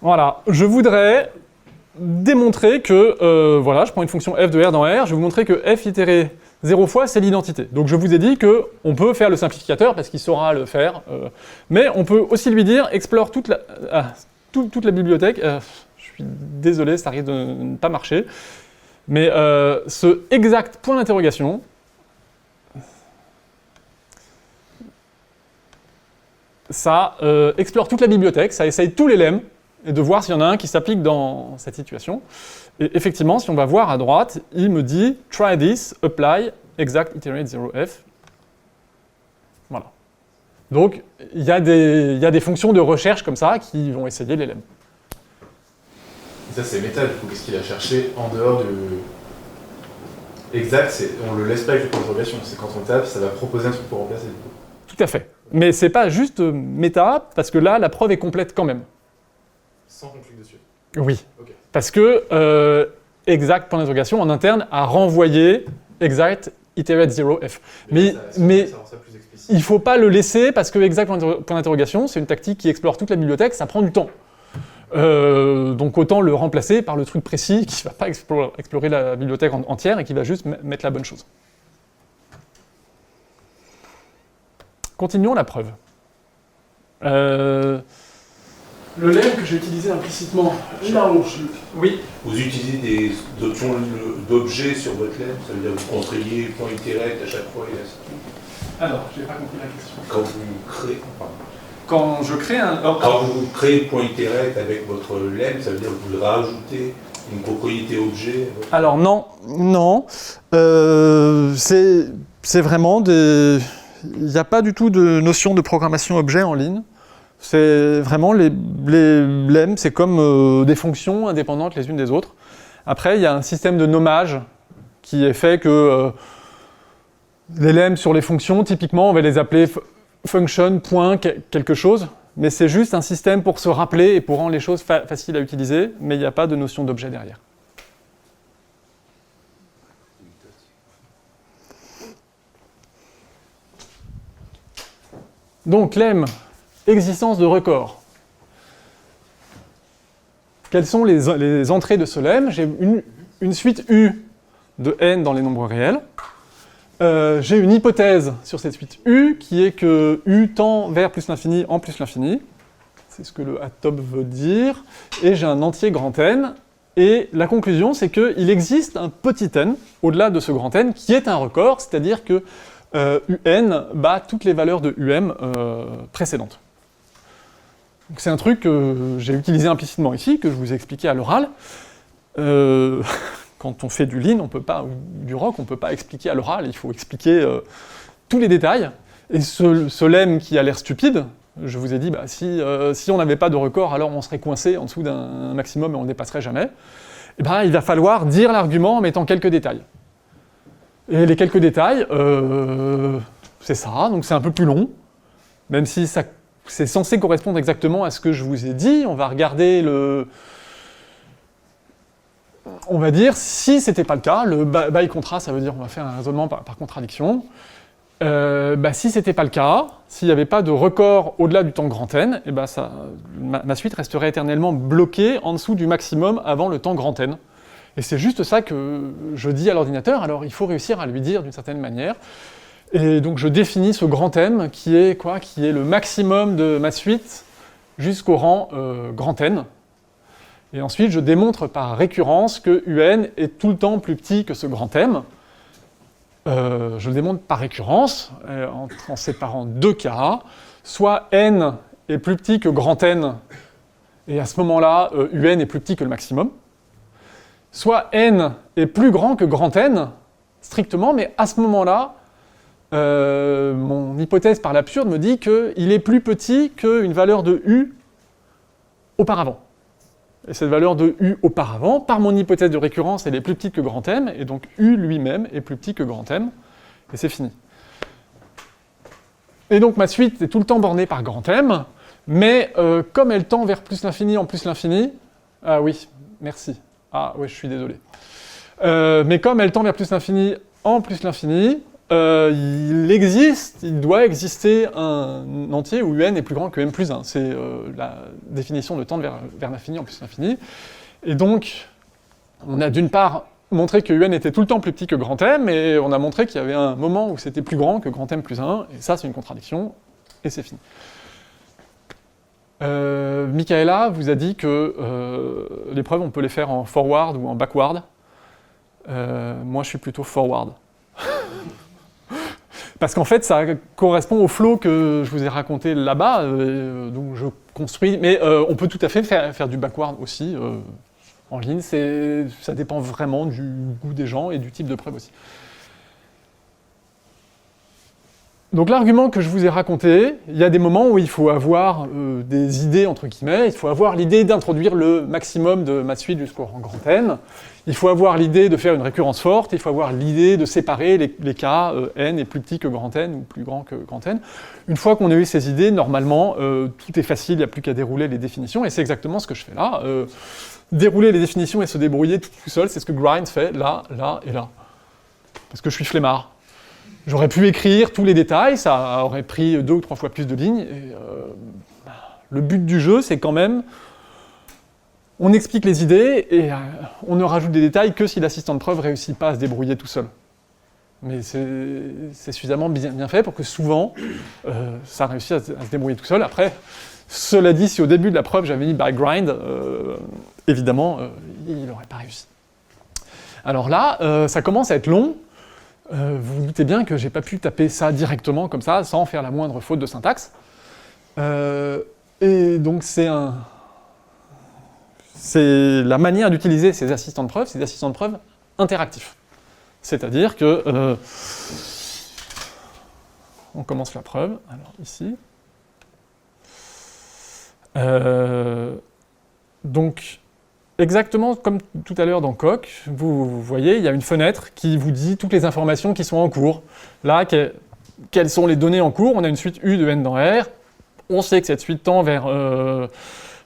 Voilà, je voudrais démontrer que, voilà, je prends une fonction f de R dans R, je vais vous montrer que f itéré 0 fois, c'est l'identité. Donc je vous ai dit qu'on peut faire le simplificateur, parce qu'il saura le faire, mais on peut aussi lui dire, explore toute la bibliothèque. Je suis désolé, ça risque de ne pas marcher, mais ce exact point d'interrogation, ça explore toute la bibliothèque, ça essaye tous les lemmes, et de voir s'il y en a un qui s'applique dans cette situation. Et effectivement, si on va voir à droite, il me dit « try this, apply, exact, iterate 0f ». Voilà. Donc, il y a des fonctions de recherche comme ça qui vont essayer les lemmes. Ça, c'est méta, du coup, qu'est-ce qu'il a cherché en dehors de... Exact, on le laisse pas avec le point d'interrogation, c'est quand on tape, ça va proposer un truc pour remplacer, du coup. Tout à fait. Mais c'est pas juste méta, parce que là, la preuve est complète quand même. Sans qu'on clique dessus. Oui. Ok. Parce que exact, point d'interrogation, en interne, a renvoyé exact, iterate 0f. Mais ça rend ça plus explicite. il ne faut pas le laisser, parce que exact, point d'interrogation, c'est une tactique qui explore toute la bibliothèque, ça prend du temps. Donc autant le remplacer par le truc précis qui ne va pas explorer la bibliothèque entière et qui va juste mettre la bonne chose. Continuons la preuve. Le lemme que j'ai utilisé implicitement, là-haut, oui. Vous utilisez des options d'objets sur votre lemme, ça veut dire que vous construisez point iterate à chaque fois et ainsi de suite. Alors, je n'ai pas compris la question. Quand vous créez, Quand je crée un... quand vous créez point iterate avec votre lemme, ça veut dire que vous rajoutez une propriété objet. Alors non. C'est vraiment des... Il n'y a pas du tout de notion de programmation objet en ligne. C'est vraiment les lemmes, c'est comme des fonctions indépendantes les unes des autres. Après, il y a un système de nommage qui est fait que les lemmes sur les fonctions, typiquement, on va les appeler function, point, quelque chose, mais c'est juste un système pour se rappeler et pour rendre les choses faciles à utiliser, mais il n'y a pas de notion d'objet derrière. Donc, lemme, existence de record. Quelles sont les entrées de ce lemme? J'ai une suite U de n dans les nombres réels. J'ai une hypothèse sur cette suite U qui est que U tend vers plus l'infini en plus l'infini. C'est ce que le atop veut dire. Et j'ai un entier grand N. Et la conclusion, c'est qu'il existe un petit n au-delà de ce grand N qui est un record, c'est-à-dire que UN bat toutes les valeurs de UM précédentes. C'est un truc que j'ai utilisé implicitement ici, que je vous ai expliqué à l'oral. Quand on fait du lean, on peut pas, ou du rock, on ne peut pas expliquer à l'oral, il faut expliquer tous les détails. Et ce lemme qui a l'air stupide, je vous ai dit, bah, si on n'avait pas de record, alors on serait coincé en dessous d'un maximum et on ne dépasserait jamais. Et ben, il va falloir dire l'argument en mettant quelques détails. Et les quelques détails, c'est ça, donc c'est un peu plus long, même si c'est censé correspondre exactement à ce que je vous ai dit. On va regarder on va dire, si c'était pas le cas, le by contra, ça veut dire on va faire un raisonnement par contradiction. Si c'était pas le cas, s'il n'y avait pas de record au-delà du temps grand N, et ma suite resterait éternellement bloquée en dessous du maximum avant le temps grand N. Et c'est juste ça que je dis à l'ordinateur, alors il faut réussir à lui dire d'une certaine manière. Et donc je définis ce grand M qui est quoi? Qui est le maximum de ma suite jusqu'au rang grand N. Et ensuite je démontre par récurrence que UN est tout le temps plus petit que ce grand M. Je le démontre par récurrence, en séparant deux cas. Soit N est plus petit que grand N, et à ce moment-là, UN est plus petit que le maximum. Soit N est plus grand que grand N, strictement, mais à ce moment-là, mon hypothèse par l'absurde me dit qu'il est plus petit qu'une valeur de U auparavant. Et cette valeur de U auparavant, par mon hypothèse de récurrence, elle est plus petite que grand M, et donc U lui-même est plus petit que grand M, et c'est fini. Et donc ma suite est tout le temps bornée par grand M, mais comme elle tend vers plus l'infini en plus l'infini, ah oui, merci, ah oui, je suis désolé. Mais comme elle tend vers plus l'infini en plus l'infini, il doit exister un entier où UN est plus grand que M plus 1. C'est la définition de tendre vers l'infini en plus l'infini. Et donc, on a d'une part montré que UN était tout le temps plus petit que grand M, et on a montré qu'il y avait un moment où c'était plus grand que grand M plus 1, et ça c'est une contradiction, et c'est fini. Michaela vous a dit que les preuves on peut les faire en forward ou en backward. Moi je suis plutôt forward. Parce qu'en fait, ça correspond au flow que je vous ai raconté là-bas, donc je construis. Mais on peut tout à fait faire du backward aussi en ligne. Ça dépend vraiment du goût des gens et du type de preuve aussi. Donc l'argument que je vous ai raconté, il y a des moments où il faut avoir des idées, entre guillemets, il faut avoir l'idée d'introduire le maximum de ma suite jusqu'au rang grand N, il faut avoir l'idée de faire une récurrence forte, il faut avoir l'idée de séparer les cas N est plus petit que grand N ou plus grand que grand N. Une fois qu'on a eu ces idées, normalement, tout est facile, il n'y a plus qu'à dérouler les définitions, et c'est exactement ce que je fais là. Dérouler les définitions et se débrouiller tout seul, c'est ce que Grind fait là, là et là. Parce que je suis flemmard. J'aurais pu écrire tous les détails, ça aurait pris 2 ou 3 fois plus de lignes. Et, le but du jeu, c'est quand même, on explique les idées et on ne rajoute des détails que si l'assistant de preuve ne réussit pas à se débrouiller tout seul. Mais c'est suffisamment bien fait pour que souvent, ça réussisse à se débrouiller tout seul. Après, cela dit, si au début de la preuve j'avais mis by grind, évidemment, il n'aurait pas réussi. Alors là, ça commence à être long. Vous vous doutez bien que j'ai pas pu taper ça directement comme ça, sans faire la moindre faute de syntaxe. Et donc c'est la manière d'utiliser ces assistants de preuve, interactifs. C'est-à-dire que on commence la preuve, alors ici. Donc exactement comme tout à l'heure dans Coq, vous voyez, il y a une fenêtre qui vous dit toutes les informations qui sont en cours. Là, quelles sont les données en cours? On a une suite U de N dans R. On sait que cette suite tend vers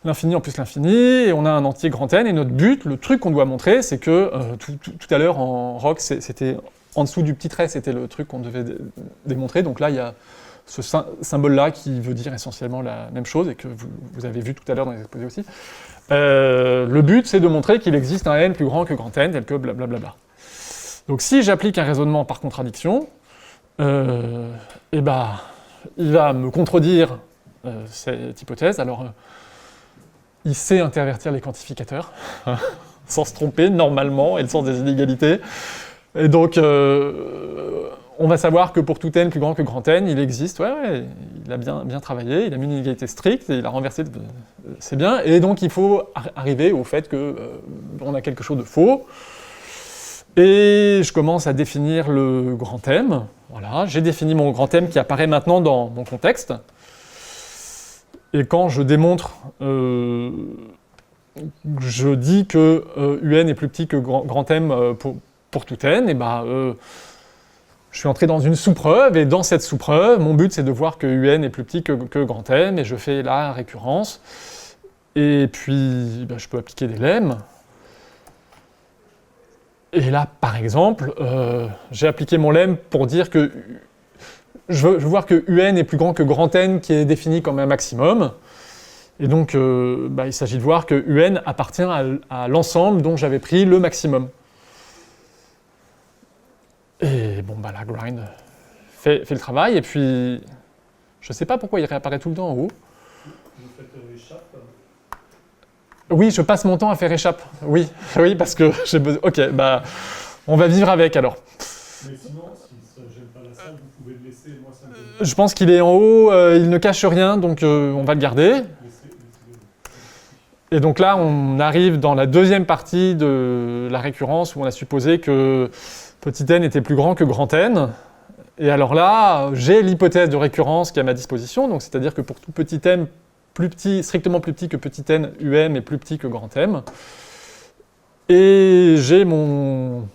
l'infini en plus l'infini, et on a un entier grand N, et notre but, le truc qu'on doit montrer, c'est que, tout à l'heure en Rock, c'était en dessous du petit trait, c'était le truc qu'on devait démontrer, donc là, il y a ce symbole-là qui veut dire essentiellement la même chose, et que vous avez vu tout à l'heure dans les exposés aussi. Le but, c'est de montrer qu'il existe un N plus grand que grand N, tel que blablabla. Donc si j'applique un raisonnement par contradiction, il va me contredire cette hypothèse. Alors, il sait intervertir les quantificateurs, sans se tromper, normalement, et le sens des inégalités. Et donc, on va savoir que pour tout N plus grand que grand N, il existe, il a bien travaillé, il a mis une inégalité stricte, et il a renversé, c'est bien, et donc il faut arriver au fait qu'on a quelque chose de faux, et je commence à définir le grand M, voilà, j'ai défini mon grand M qui apparaît maintenant dans mon contexte, et quand je démontre, je dis que UN est plus petit que grand M pour tout N, et je suis entré dans une sous-preuve, et dans cette sous-preuve, mon but c'est de voir que UN est plus petit que grand M, et je fais la récurrence, et puis je peux appliquer des lemmes. Et là, par exemple, j'ai appliqué mon lemme pour dire que je veux voir que UN est plus grand que grand N, qui est défini comme un maximum, Et donc, il s'agit de voir que UN appartient à l'ensemble dont j'avais pris le maximum. Et bon, la grind fait le travail, et puis je ne sais pas pourquoi il réapparaît tout le temps en haut. Vous faites échappe. Oui, je passe mon temps à faire échappe. Oui, parce que j'ai besoin. Ok, on va vivre avec alors. Mais sinon, si ça ne gêne pas la salle, vous pouvez le laisser. Moi, ça me gêne. Je pense qu'il est en haut, il ne cache rien, donc on va le garder. Et donc là, on arrive dans la deuxième partie de la récurrence où on a supposé que petit n était plus grand que grand N. Et alors là, j'ai l'hypothèse de récurrence qui est à ma disposition, donc c'est-à-dire que pour tout petit m plus petit, strictement plus petit que petit n, UM est plus petit que grand M. Et j'ai mon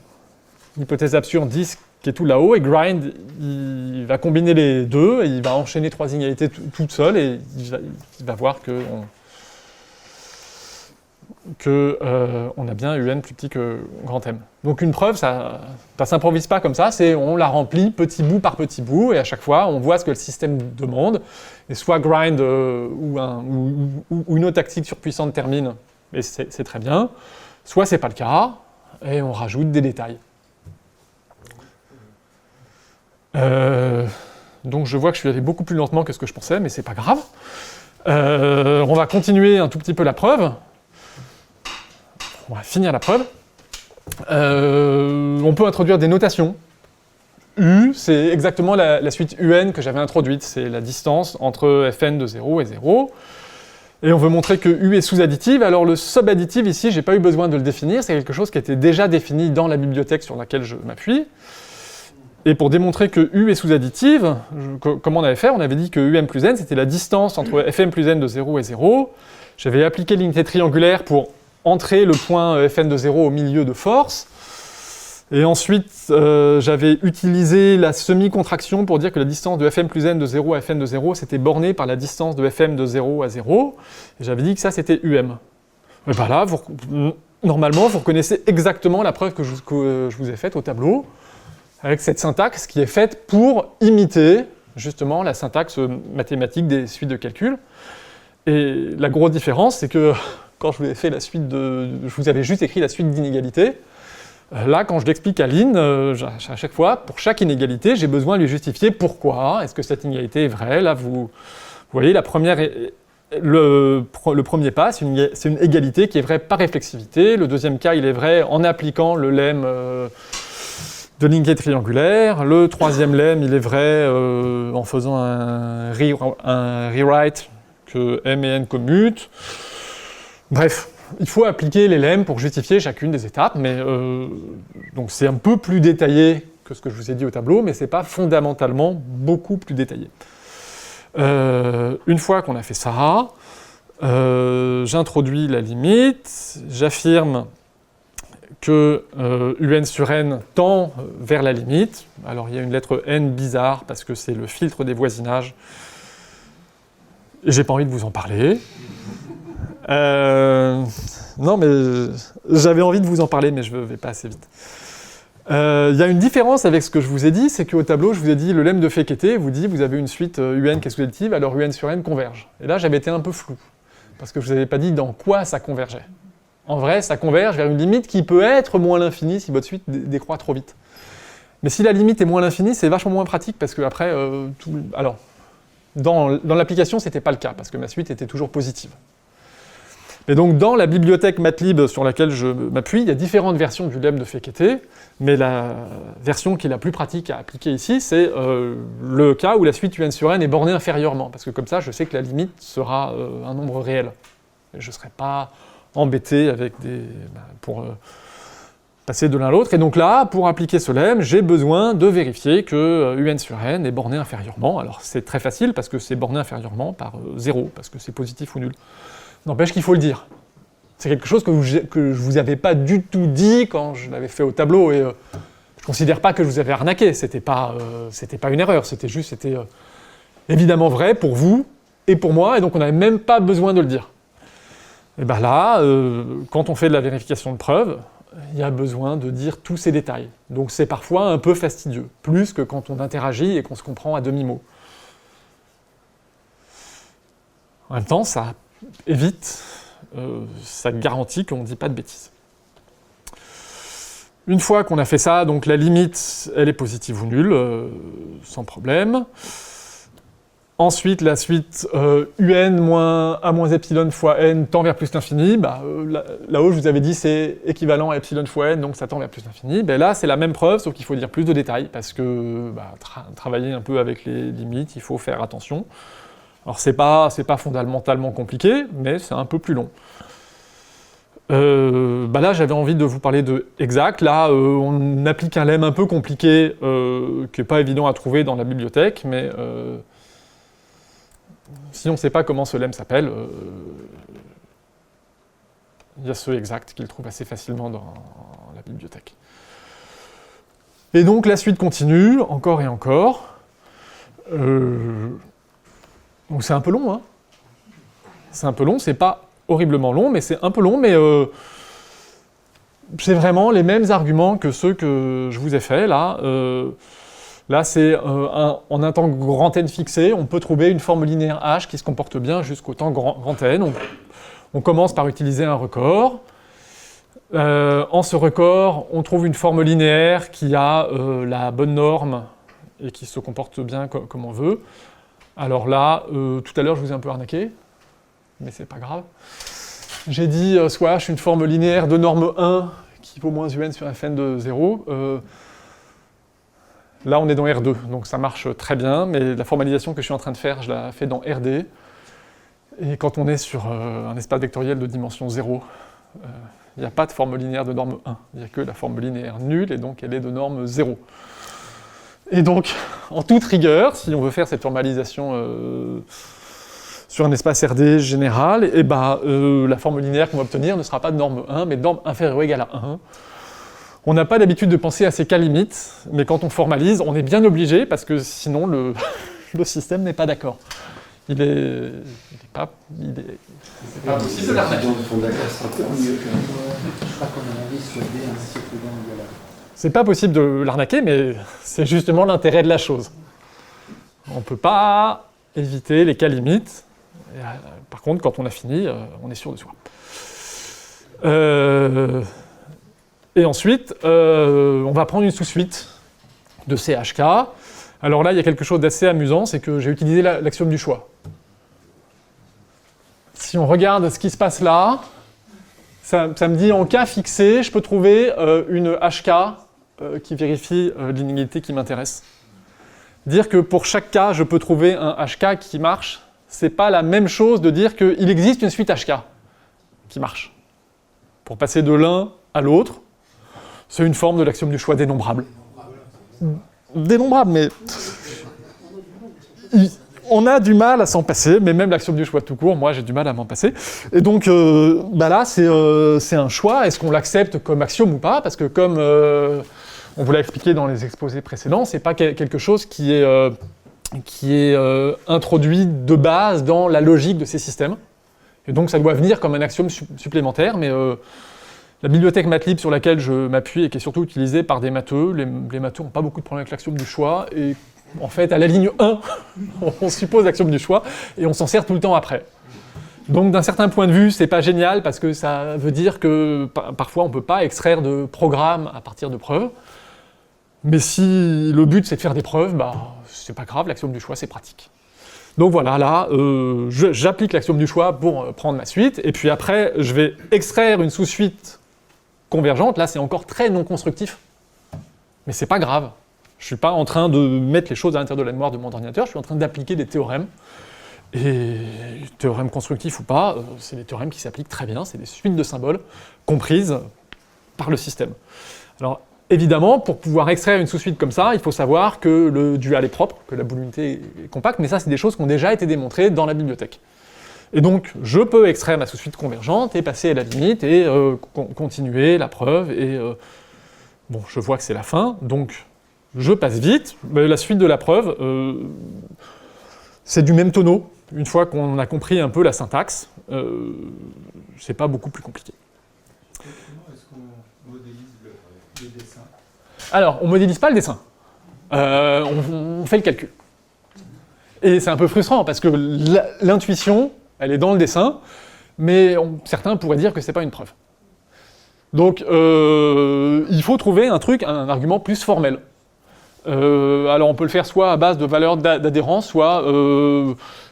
hypothèse absurde 10 qui est tout là-haut, et grind, il va combiner les deux, et il va enchaîner trois inégalités toutes seules, et il va voir on a bien UN plus petit que grand M. Donc une preuve, ça ne s'improvise pas comme ça, on la remplit petit bout par petit bout, et à chaque fois, on voit ce que le système demande, et soit grind ou une autre tactique surpuissante termine, et c'est très bien, soit c'est pas le cas, et on rajoute des détails. Donc je vois que je suis allé beaucoup plus lentement que ce que je pensais, mais c'est pas grave. On va continuer un tout petit peu la preuve. On va finir la preuve. On peut introduire des notations. U, c'est exactement la suite UN que j'avais introduite. C'est la distance entre Fn de 0 et 0. Et on veut montrer que U est sous-additive. Alors le sub-additive, ici, j'ai pas eu besoin de le définir. C'est quelque chose qui était déjà défini dans la bibliothèque sur laquelle je m'appuie. Et pour démontrer que U est sous-additive, comment on avait fait? On avait dit que UM plus N, c'était la distance entre Fm plus N de 0 et 0. J'avais appliqué l'unité triangulaire pour entrer le point Fn de 0 au milieu de force. Et ensuite, j'avais utilisé la semi-contraction pour dire que la distance de Fm plus N de 0 à Fn de 0, c'était borné par la distance de Fm de 0 à 0. Et j'avais dit que ça, c'était UM. Et bien là, normalement, vous reconnaissez exactement la preuve que je vous ai faite au tableau, avec cette syntaxe qui est faite pour imiter, justement, la syntaxe mathématique des suites de calcul. Et la grosse différence, c'est que quand je vous ai fait la suite je vous avais juste écrit la suite d'inégalités. Là, quand je l'explique à Lynn, à chaque fois, pour chaque inégalité, j'ai besoin de lui justifier pourquoi. Est-ce que cette inégalité est vraie? Là, vous voyez, le premier pas, c'est une égalité qui est vraie par réflexivité. Le deuxième cas, il est vrai en appliquant le lemme de l'unité triangulaire. Le troisième lemme, il est vrai en faisant un rewrite que M et N commutent. Bref, il faut appliquer les lemmes pour justifier chacune des étapes, mais donc c'est un peu plus détaillé que ce que je vous ai dit au tableau, mais c'est pas fondamentalement beaucoup plus détaillé. Une fois qu'on a fait ça, j'introduis la limite, j'affirme que UN sur N tend vers la limite. Alors il y a une lettre N bizarre parce que c'est le filtre des voisinages. Et j'ai pas envie de vous en parler. Non, mais j'avais envie de vous en parler, mais je ne vais pas assez vite. Il y a une différence avec ce que je vous ai dit, c'est qu'au tableau, je vous ai dit le lemme de Fekete vous dit vous avez une suite UN qui est sous-additive, alors UN sur N converge. Et là, j'avais été un peu flou, parce que je ne vous avais pas dit dans quoi ça convergeait. En vrai, ça converge vers une limite qui peut être moins l'infini si votre suite décroît trop vite. Mais si la limite est moins l'infini, c'est vachement moins pratique, parce que après, alors, dans l'application, c'était pas le cas, parce que ma suite était toujours positive. Et donc, dans la bibliothèque Matlib sur laquelle je m'appuie, il y a différentes versions du lemme de Fekete, mais la version qui est la plus pratique à appliquer ici, c'est le cas où la suite UN sur N est bornée inférieurement, parce que comme ça, je sais que la limite sera un nombre réel. Et je ne serai pas embêté avec pour passer de l'un à l'autre. Et donc là, pour appliquer ce lemme, j'ai besoin de vérifier que UN sur N est borné inférieurement. Alors, c'est très facile, parce que c'est borné inférieurement par 0, parce que c'est positif ou nul. N'empêche qu'il faut le dire. C'est quelque chose que je vous avais pas du tout dit quand je l'avais fait au tableau, et je considère pas que je vous avais arnaqué, c'était pas une erreur, c'était évidemment vrai pour vous et pour moi, et donc on n'avait même pas besoin de le dire. Et bien là, quand on fait de la vérification de preuve, il y a besoin de dire tous ces détails. Donc c'est parfois un peu fastidieux, plus que quand on interagit et qu'on se comprend à demi-mot. En même temps, ça vite, ça garantit qu'on ne dit pas de bêtises. Une fois qu'on a fait ça, donc la limite, elle est positive ou nulle, sans problème. Ensuite, la suite un moins epsilon fois n tend vers plus l'infini. Là-haut, je vous avais dit c'est équivalent à epsilon fois n, donc ça tend vers plus l'infini. Là, c'est la même preuve, sauf qu'il faut dire plus de détails, parce que travailler un peu avec les limites, il faut faire attention. Alors, c'est pas fondamentalement compliqué, mais c'est un peu plus long. Là, j'avais envie de vous parler de exact. Là, on applique un lemme un peu compliqué, qui n'est pas évident à trouver dans la bibliothèque, mais si on ne sait pas comment ce lemme s'appelle, il y a ce exact qu'il trouve assez facilement dans la bibliothèque. Et donc, la suite continue, encore et encore. Donc, c'est un peu long, hein. C'est un peu long, c'est pas horriblement long, mais c'est un peu long, mais c'est vraiment les mêmes arguments que ceux que je vous ai faits, là. Là, c'est en un temps grand N fixé, on peut trouver une forme linéaire H qui se comporte bien jusqu'au temps grand N. On commence par utiliser un record. En ce record, on trouve une forme linéaire qui a la bonne norme et qui se comporte bien comme on veut. Alors là, tout à l'heure, je vous ai un peu arnaqué, mais c'est pas grave. J'ai dit soit H une forme linéaire de norme 1 qui vaut moins un sur Fn de 0. Là, on est dans R2, donc ça marche très bien, mais la formalisation que je suis en train de faire, je la fais dans RD. Et quand on est sur un espace vectoriel de dimension 0, il n'y a pas de forme linéaire de norme 1. Il n'y a que la forme linéaire nulle, et donc elle est de norme 0. Et donc, en toute rigueur, si on veut faire cette formalisation sur un espace RD général, la forme linéaire qu'on va obtenir ne sera pas de norme 1, mais de norme inférieure ou égale à 1. On n'a pas l'habitude de penser à ces cas limites, mais quand on formalise, on est bien obligé, parce que sinon le système n'est pas d'accord. C'est pas possible de l'arnaquer. C'est pas possible de l'arnaquer, mais c'est justement l'intérêt de la chose. On ne peut pas éviter les cas limites. Par contre, quand on a fini, on est sûr de soi. Et ensuite, on va prendre une sous-suite de CHK. Alors là, il y a quelque chose d'assez amusant, c'est que j'ai utilisé l'axiome du choix. Si on regarde ce qui se passe là, ça me dit en cas fixé, je peux trouver une HK qui vérifie l'inégalité qui m'intéresse. Dire que pour chaque cas, je peux trouver un HK qui marche, c'est pas la même chose de dire qu'il existe une suite HK qui marche. Pour passer de l'un à l'autre, c'est une forme de l'axiome du choix dénombrable. Dénombrable, mais on a du mal à s'en passer, mais même l'axiome du choix tout court, moi j'ai du mal à m'en passer. Et donc là, c'est un choix, est-ce qu'on l'accepte comme axiome ou pas? Parce que comme on vous l'a expliqué dans les exposés précédents, c'est pas quelque chose qui est introduit de base dans la logique de ces systèmes. Et donc ça doit venir comme un axiome supplémentaire, mais la bibliothèque MATLIB sur laquelle je m'appuie et qui est surtout utilisée par des matheux, les matheux n'ont pas beaucoup de problèmes avec l'axiome du choix, et en fait, à la ligne 1, on suppose l'axiome du choix, et on s'en sert tout le temps après. Donc d'un certain point de vue, c'est pas génial, parce que ça veut dire que parfois on peut pas extraire de programme à partir de preuves, mais si le but c'est de faire des preuves, c'est pas grave, l'axiome du choix c'est pratique. Donc voilà, là, j'applique l'axiome du choix pour prendre ma suite, et puis après, je vais extraire une sous-suite convergente. Là, c'est encore très non constructif, mais c'est pas grave. Je suis pas en train de mettre les choses à l'intérieur de la mémoire de mon ordinateur, je suis en train d'appliquer des théorèmes. Et théorèmes constructifs ou pas, c'est des théorèmes qui s'appliquent très bien, c'est des suites de symboles comprises par le système. Alors, évidemment, pour pouvoir extraire une sous-suite comme ça, il faut savoir que le dual est propre, que la boule unité est compacte, mais ça, c'est des choses qui ont déjà été démontrées dans la bibliothèque. Et donc, je peux extraire ma sous-suite convergente et passer à la limite et continuer la preuve. Et bon, je vois que c'est la fin, donc je passe vite. Mais la suite de la preuve, c'est du même tonneau. Une fois qu'on a compris un peu la syntaxe, c'est pas beaucoup plus compliqué. Comment est-ce qu'on modélise le dessin? Alors, on ne modélise pas le dessin. On fait le calcul. Et c'est un peu frustrant, parce que l'intuition, Elle est dans le dessin, mais certains pourraient dire que c'est pas une preuve. Donc, il faut trouver un argument plus formel. Alors, on peut le faire soit à base de valeurs d'adhérence, soit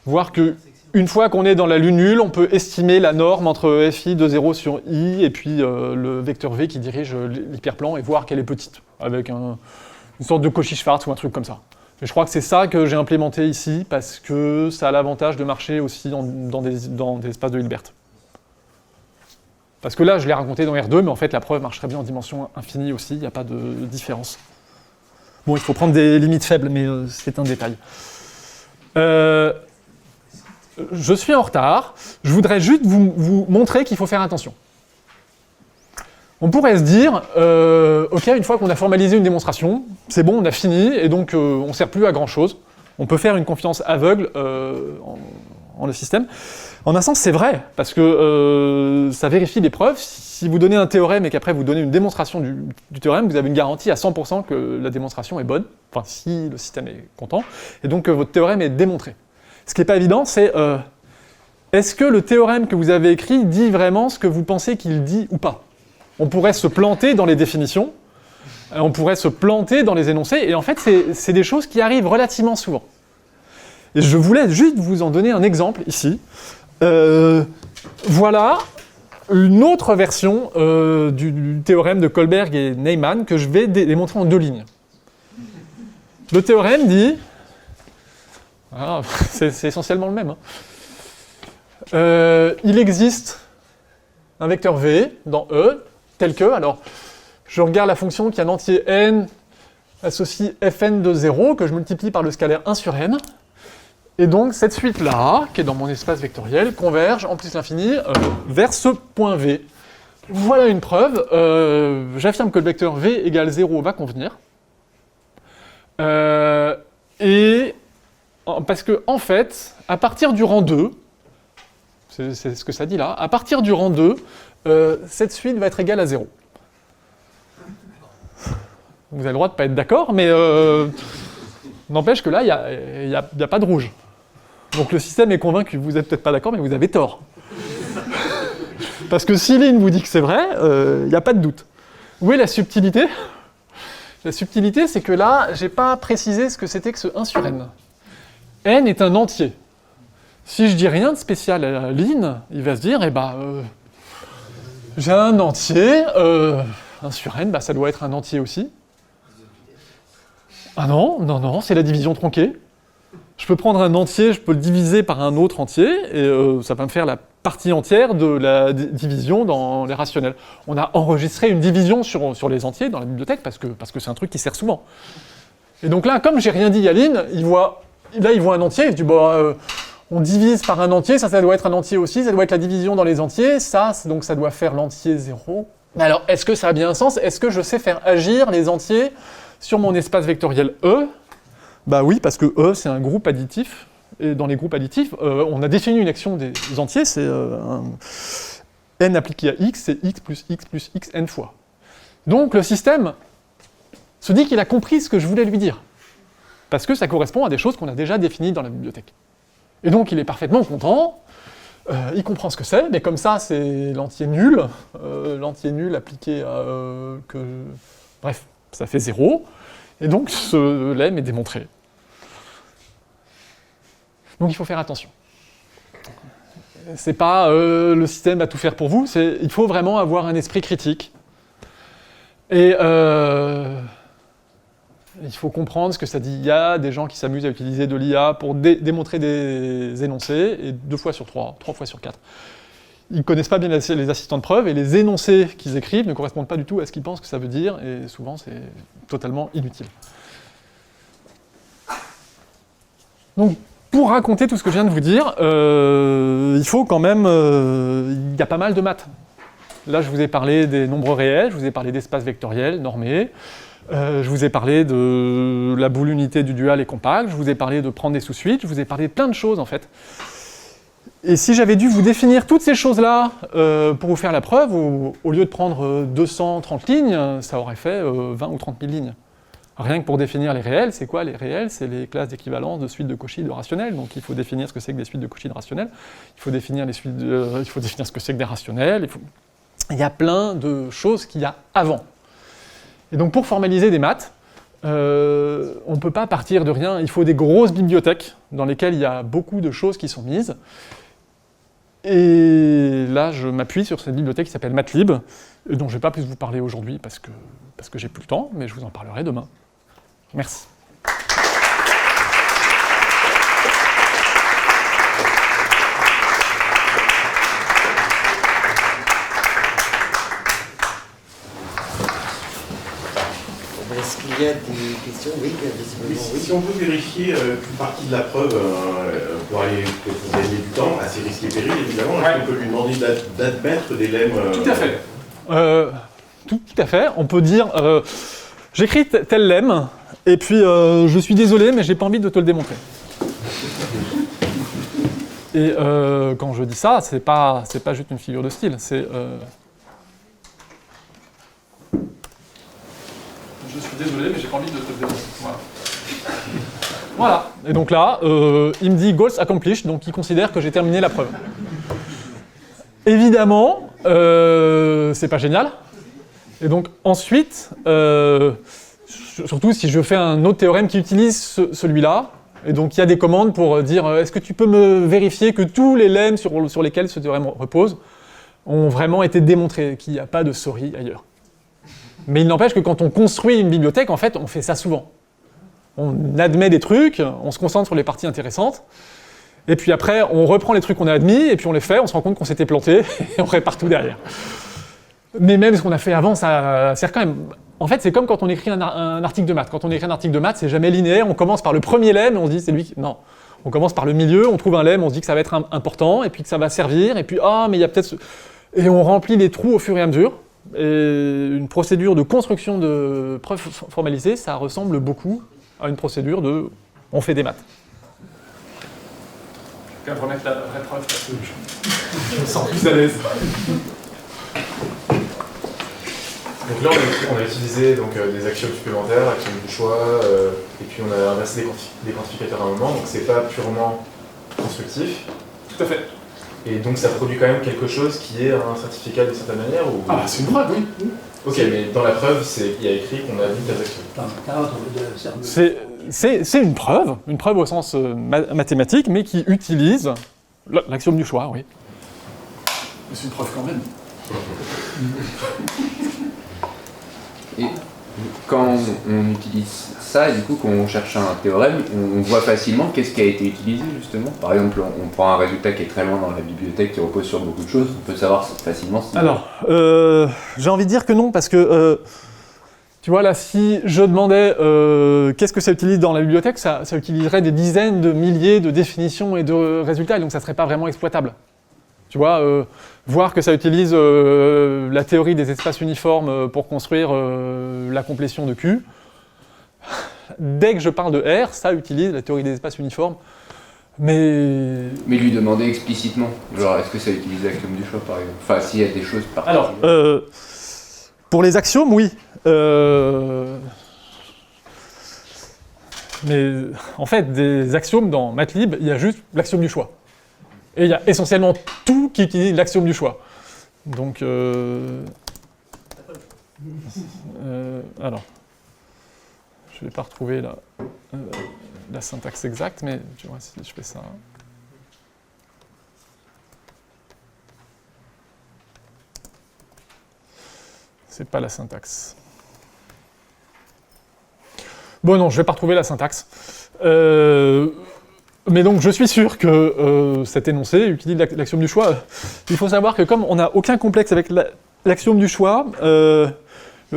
voir que une fois qu'on est dans la lune nulle, on peut estimer la norme entre FI de 0 sur I et puis le vecteur V qui dirige l'hyperplan et voir qu'elle est petite, avec une sorte de Cauchy-Schwarz ou un truc comme ça. Mais je crois que c'est ça que j'ai implémenté ici, parce que ça a l'avantage de marcher aussi dans des espaces de Hilbert. Parce que là, je l'ai raconté dans R2, mais en fait, la preuve marche très bien en dimension infinie aussi, il n'y a pas de différence. Bon, il faut prendre des limites faibles, mais c'est un détail. Je suis en retard. Je voudrais juste vous montrer qu'il faut faire attention. On pourrait se dire, ok, une fois qu'on a formalisé une démonstration, c'est bon, on a fini, et donc on ne sert plus à grand-chose. On peut faire une confiance aveugle en le système. En un sens, c'est vrai, parce que ça vérifie les preuves. Si vous donnez un théorème et qu'après vous donnez une démonstration du théorème, vous avez une garantie à 100% que la démonstration est bonne, enfin si le système est content, et donc que votre théorème est démontré. Ce qui n'est pas évident, c'est est-ce que le théorème que vous avez écrit dit vraiment ce que vous pensez qu'il dit ou pas? On pourrait se planter dans les définitions, on pourrait se planter dans les énoncés, et en fait, c'est des choses qui arrivent relativement souvent. Et je voulais juste vous en donner un exemple ici. Voilà une autre version du théorème de Kohlberg et Neyman que je vais démontrer en 2 lignes. Le théorème dit... Ah, c'est essentiellement le même. Il existe un vecteur V dans E, tel que... Alors, je regarde la fonction qui a un entier n associe fn de 0, que je multiplie par le scalaire 1 sur n. Et donc, cette suite-là, qui est dans mon espace vectoriel, converge en plus l'infini vers ce point V. Voilà une preuve. J'affirme que le vecteur V égale 0 va convenir. Parce que, en fait, à partir du rang 2, c'est ce que ça dit là, à partir du rang 2, cette suite va être égale à 0. Vous avez le droit de ne pas être d'accord, mais n'empêche que là, il n'y a pas de rouge. Donc le système est convaincu, vous n'êtes peut-être pas d'accord, mais vous avez tort. Parce que si Lin vous dit que c'est vrai, il n'y a pas de doute. Où est la subtilité? La subtilité, c'est que là, j'ai pas précisé ce que c'était que ce 1 sur n. N est un entier. Si je dis rien de spécial à Lin, il va se dire, j'ai un entier, 1 sur n, ça doit être un entier aussi. Ah non, c'est la division tronquée. Je peux prendre un entier, je peux le diviser par un autre entier, et ça va me faire la partie entière de la division dans les rationnels. On a enregistré une division sur les entiers dans la bibliothèque, parce que c'est un truc qui sert souvent. Et donc là, comme j'ai rien dit à Lin, il voit un entier, il dit, on divise par un entier, ça doit être un entier aussi, ça doit être la division dans les entiers, donc ça doit faire l'entier 0. Mais alors, est-ce que ça a bien un sens? Est-ce que je sais faire agir les entiers sur mon espace vectoriel E? Bah oui, parce que E, c'est un groupe additif, et dans les groupes additifs, on a défini une action des entiers, c'est n appliqué à x, c'est x plus x n fois. Donc le système se dit qu'il a compris ce que je voulais lui dire, parce que ça correspond à des choses qu'on a déjà définies dans la bibliothèque. Et donc il est parfaitement content, il comprend ce que c'est, mais comme ça, c'est l'entier nul appliqué à bref, ça fait 0, et donc ce lemme est démontré. Donc il faut faire attention. C'est pas le système va tout faire pour vous, il faut vraiment avoir un esprit critique. Et il faut comprendre ce que ça dit. Il y a des gens qui s'amusent à utiliser de l'IA pour démontrer des énoncés, et 2 fois sur 3, 3 fois sur 4. Ils ne connaissent pas bien les assistants de preuve, et les énoncés qu'ils écrivent ne correspondent pas du tout à ce qu'ils pensent que ça veut dire, et souvent c'est totalement inutile. Donc, pour raconter tout ce que je viens de vous dire, il faut quand même... il y a pas mal de maths. Là, je vous ai parlé des nombres réels, je vous ai parlé d'espaces vectoriels normés, je vous ai parlé de la boule unité du dual et compact, je vous ai parlé de prendre des sous-suites, je vous ai parlé de plein de choses, en fait. Et si j'avais dû vous définir toutes ces choses-là pour vous faire la preuve, au lieu de prendre 230 lignes, ça aurait fait 20 ou 30 000 lignes. Rien que pour définir les réels, c'est quoi les réels? C'est les classes d'équivalence de suites de Cauchy de rationnels. Donc il faut définir ce que c'est que des suites de Cauchy de rationnels. Il faut définir ce que c'est que des rationnels. Il y a plein de choses qu'il y a avant. Et donc pour formaliser des maths, on ne peut pas partir de rien. Il faut des grosses bibliothèques dans lesquelles il y a beaucoup de choses qui sont mises. Et là, je m'appuie sur cette bibliothèque qui s'appelle Matlib, dont je ne vais pas plus vous parler aujourd'hui parce que j'ai plus le temps, mais je vous en parlerai demain. Merci. Est-ce qu'il y a des questions? Oui, visiblement, oui. Si on veut vérifier une partie de la preuve pour aller gagner du temps, assez risqué péril évidemment, est-ce qu'on peut lui demander d'admettre des lemmes Tout à fait. Tout à fait. On peut dire j'écris tel lemme, et puis je suis désolé, mais j'ai pas envie de te le démontrer. Et quand je dis ça, c'est pas juste une figure de style, c'est je suis désolé, mais j'ai pas envie de te le démontrer. Voilà. Et donc là, il me dit goals accomplished, donc il considère que j'ai terminé la preuve. Évidemment, c'est pas génial. Et donc ensuite, surtout si je fais un autre théorème qui utilise celui-là, et donc il y a des commandes pour dire est-ce que tu peux me vérifier que tous les lemmes sur lesquels ce théorème repose ont vraiment été démontrés, qu'il n'y a pas de sorry ailleurs. Mais il n'empêche que quand on construit une bibliothèque, en fait, on fait ça souvent. On admet des trucs, on se concentre sur les parties intéressantes, et puis après, on reprend les trucs qu'on a admis, et puis on les fait, on se rend compte qu'on s'était planté, et on répare tout derrière. Mais même ce qu'on a fait avant, ça sert quand même... En fait, c'est comme quand on écrit un article de maths. Quand on écrit un article de maths, c'est jamais linéaire, on commence par le premier lemme, et on se dit c'est lui qui... Non. On commence par le milieu, on trouve un lemme, on se dit que ça va être important, et puis que ça va servir, et puis mais il y a peut-être... Et on remplit les trous au fur et à mesure. Et une procédure de construction de preuves formalisées, ça ressemble beaucoup à une procédure de on fait des maths. Je vais remettre la vraie preuve parce que je me sens plus à l'aise. Donc là, on a utilisé donc, des axiomes supplémentaires, axiomes du choix, et puis on a inversé des quantificateurs à un moment, donc c'est pas purement constructif. Tout à fait. Et donc ça produit quand même quelque chose qui est un certificat d'une certaine manière ou... Ah bah c'est une preuve, oui. Ok, mais dans la preuve, il y a écrit qu'on a vu des axiomes. C'est une preuve au sens mathématique, mais qui utilise l'axiome du choix, oui. Mais c'est une preuve quand même. Et quand on utilise ça, et du coup, quand on cherche un théorème, on voit facilement qu'est-ce qui a été utilisé, justement. Par exemple, on prend un résultat qui est très loin dans la bibliothèque, qui repose sur beaucoup de choses, on peut savoir facilement si... Alors, j'ai envie de dire que non, parce que, tu vois, là, si je demandais qu'est-ce que ça utilise dans la bibliothèque, ça utiliserait des dizaines de milliers de définitions et de résultats, et donc ça ne serait pas vraiment exploitable. Tu vois, voir que ça utilise la théorie des espaces uniformes pour construire la complétion de Q. Dès que je parle de R, ça utilise la théorie des espaces uniformes, mais lui demander explicitement, genre est-ce que ça utilise l'axiome du choix par exemple? Enfin, s'il y a des choses particulières. Alors, pour les axiomes, oui. Mais en fait, des axiomes dans Matlib, il y a juste l'axiome du choix. Et il y a essentiellement tout qui utilise l'axiome du choix. Donc, alors, je ne vais pas retrouver la syntaxe exacte, mais tu vois, si je fais ça... C'est pas la syntaxe. Bon, non, je ne vais pas retrouver la syntaxe. Mais donc, je suis sûr que cet énoncé utilise l'axiome du choix. Il faut savoir que comme on n'a aucun complexe avec l'axiome du choix, le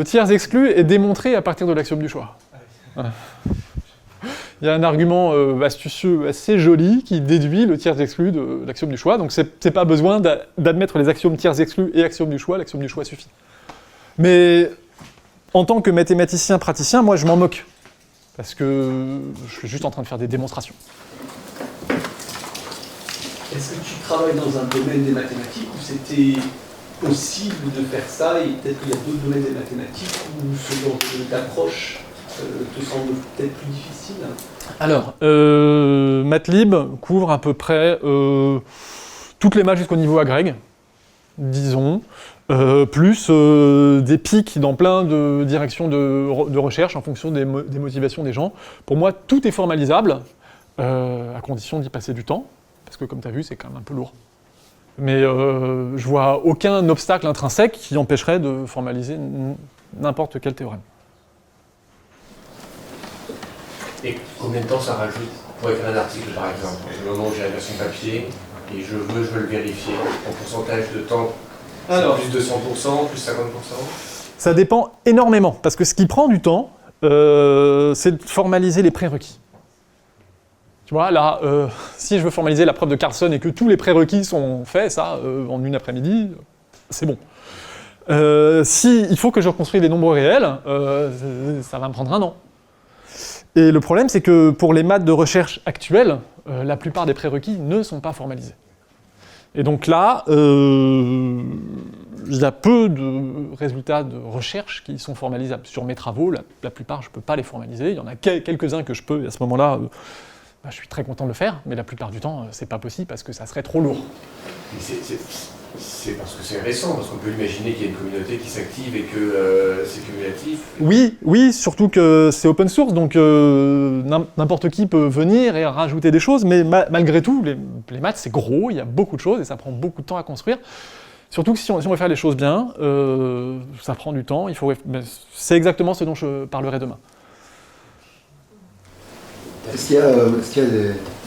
tiers exclu est démontré à partir de l'axiome du choix. Il y a un argument astucieux assez joli qui déduit le tiers exclu de l'axiome du choix. Donc, c'est pas besoin d'admettre les axiomes tiers exclus et axiome du choix. L'axiome du choix suffit. Mais en tant que mathématicien praticien, moi, je m'en moque. Parce que je suis juste en train de faire des démonstrations. Est-ce que tu travailles dans un domaine des mathématiques où c'était possible de faire ça et peut-être qu'il y a d'autres domaines des mathématiques où ce genre d'approche te semble peut-être plus difficile? Alors, Matlib couvre à peu près toutes les maths jusqu'au niveau agrég, disons, plus des pics dans plein de directions de recherche en fonction des motivations des gens. Pour moi, tout est formalisable, à condition d'y passer du temps, parce que comme tu as vu, c'est quand même un peu lourd. Mais je vois aucun obstacle intrinsèque qui empêcherait de formaliser n'importe quel théorème. Et combien de temps ça rajoute pour écrire un article, par exemple? Au moment où j'ai la version papier, et je veux le vérifier, en pourcentage de temps, c'est plus de 100%, plus 50%? Ça dépend énormément, parce que ce qui prend du temps, c'est de formaliser les prérequis. Tu vois, là, si je veux formaliser la preuve de Carlson et que tous les prérequis sont faits, ça, en une après-midi, c'est bon. Il faut que je reconstruise les nombres réels, ça va me prendre 1 an. Et le problème, c'est que pour les maths de recherche actuelles, la plupart des prérequis ne sont pas formalisés. Et donc là, il y a peu de résultats de recherche qui sont formalisables. Sur mes travaux, la plupart, je ne peux pas les formaliser. Il y en a quelques-uns que je peux, et à ce moment-là, je suis très content de le faire, mais la plupart du temps, c'est pas possible parce que ça serait trop lourd. Mais c'est parce que c'est récent, parce qu'on peut imaginer qu'il y a une communauté qui s'active et que c'est cumulatif. Oui, surtout que c'est open source, donc n'importe qui peut venir et rajouter des choses, mais malgré tout, les maths, c'est gros, il y a beaucoup de choses et ça prend beaucoup de temps à construire. Surtout que si on veut faire les choses bien, ça prend du temps, c'est exactement ce dont je parlerai demain. Est-ce qu'il y a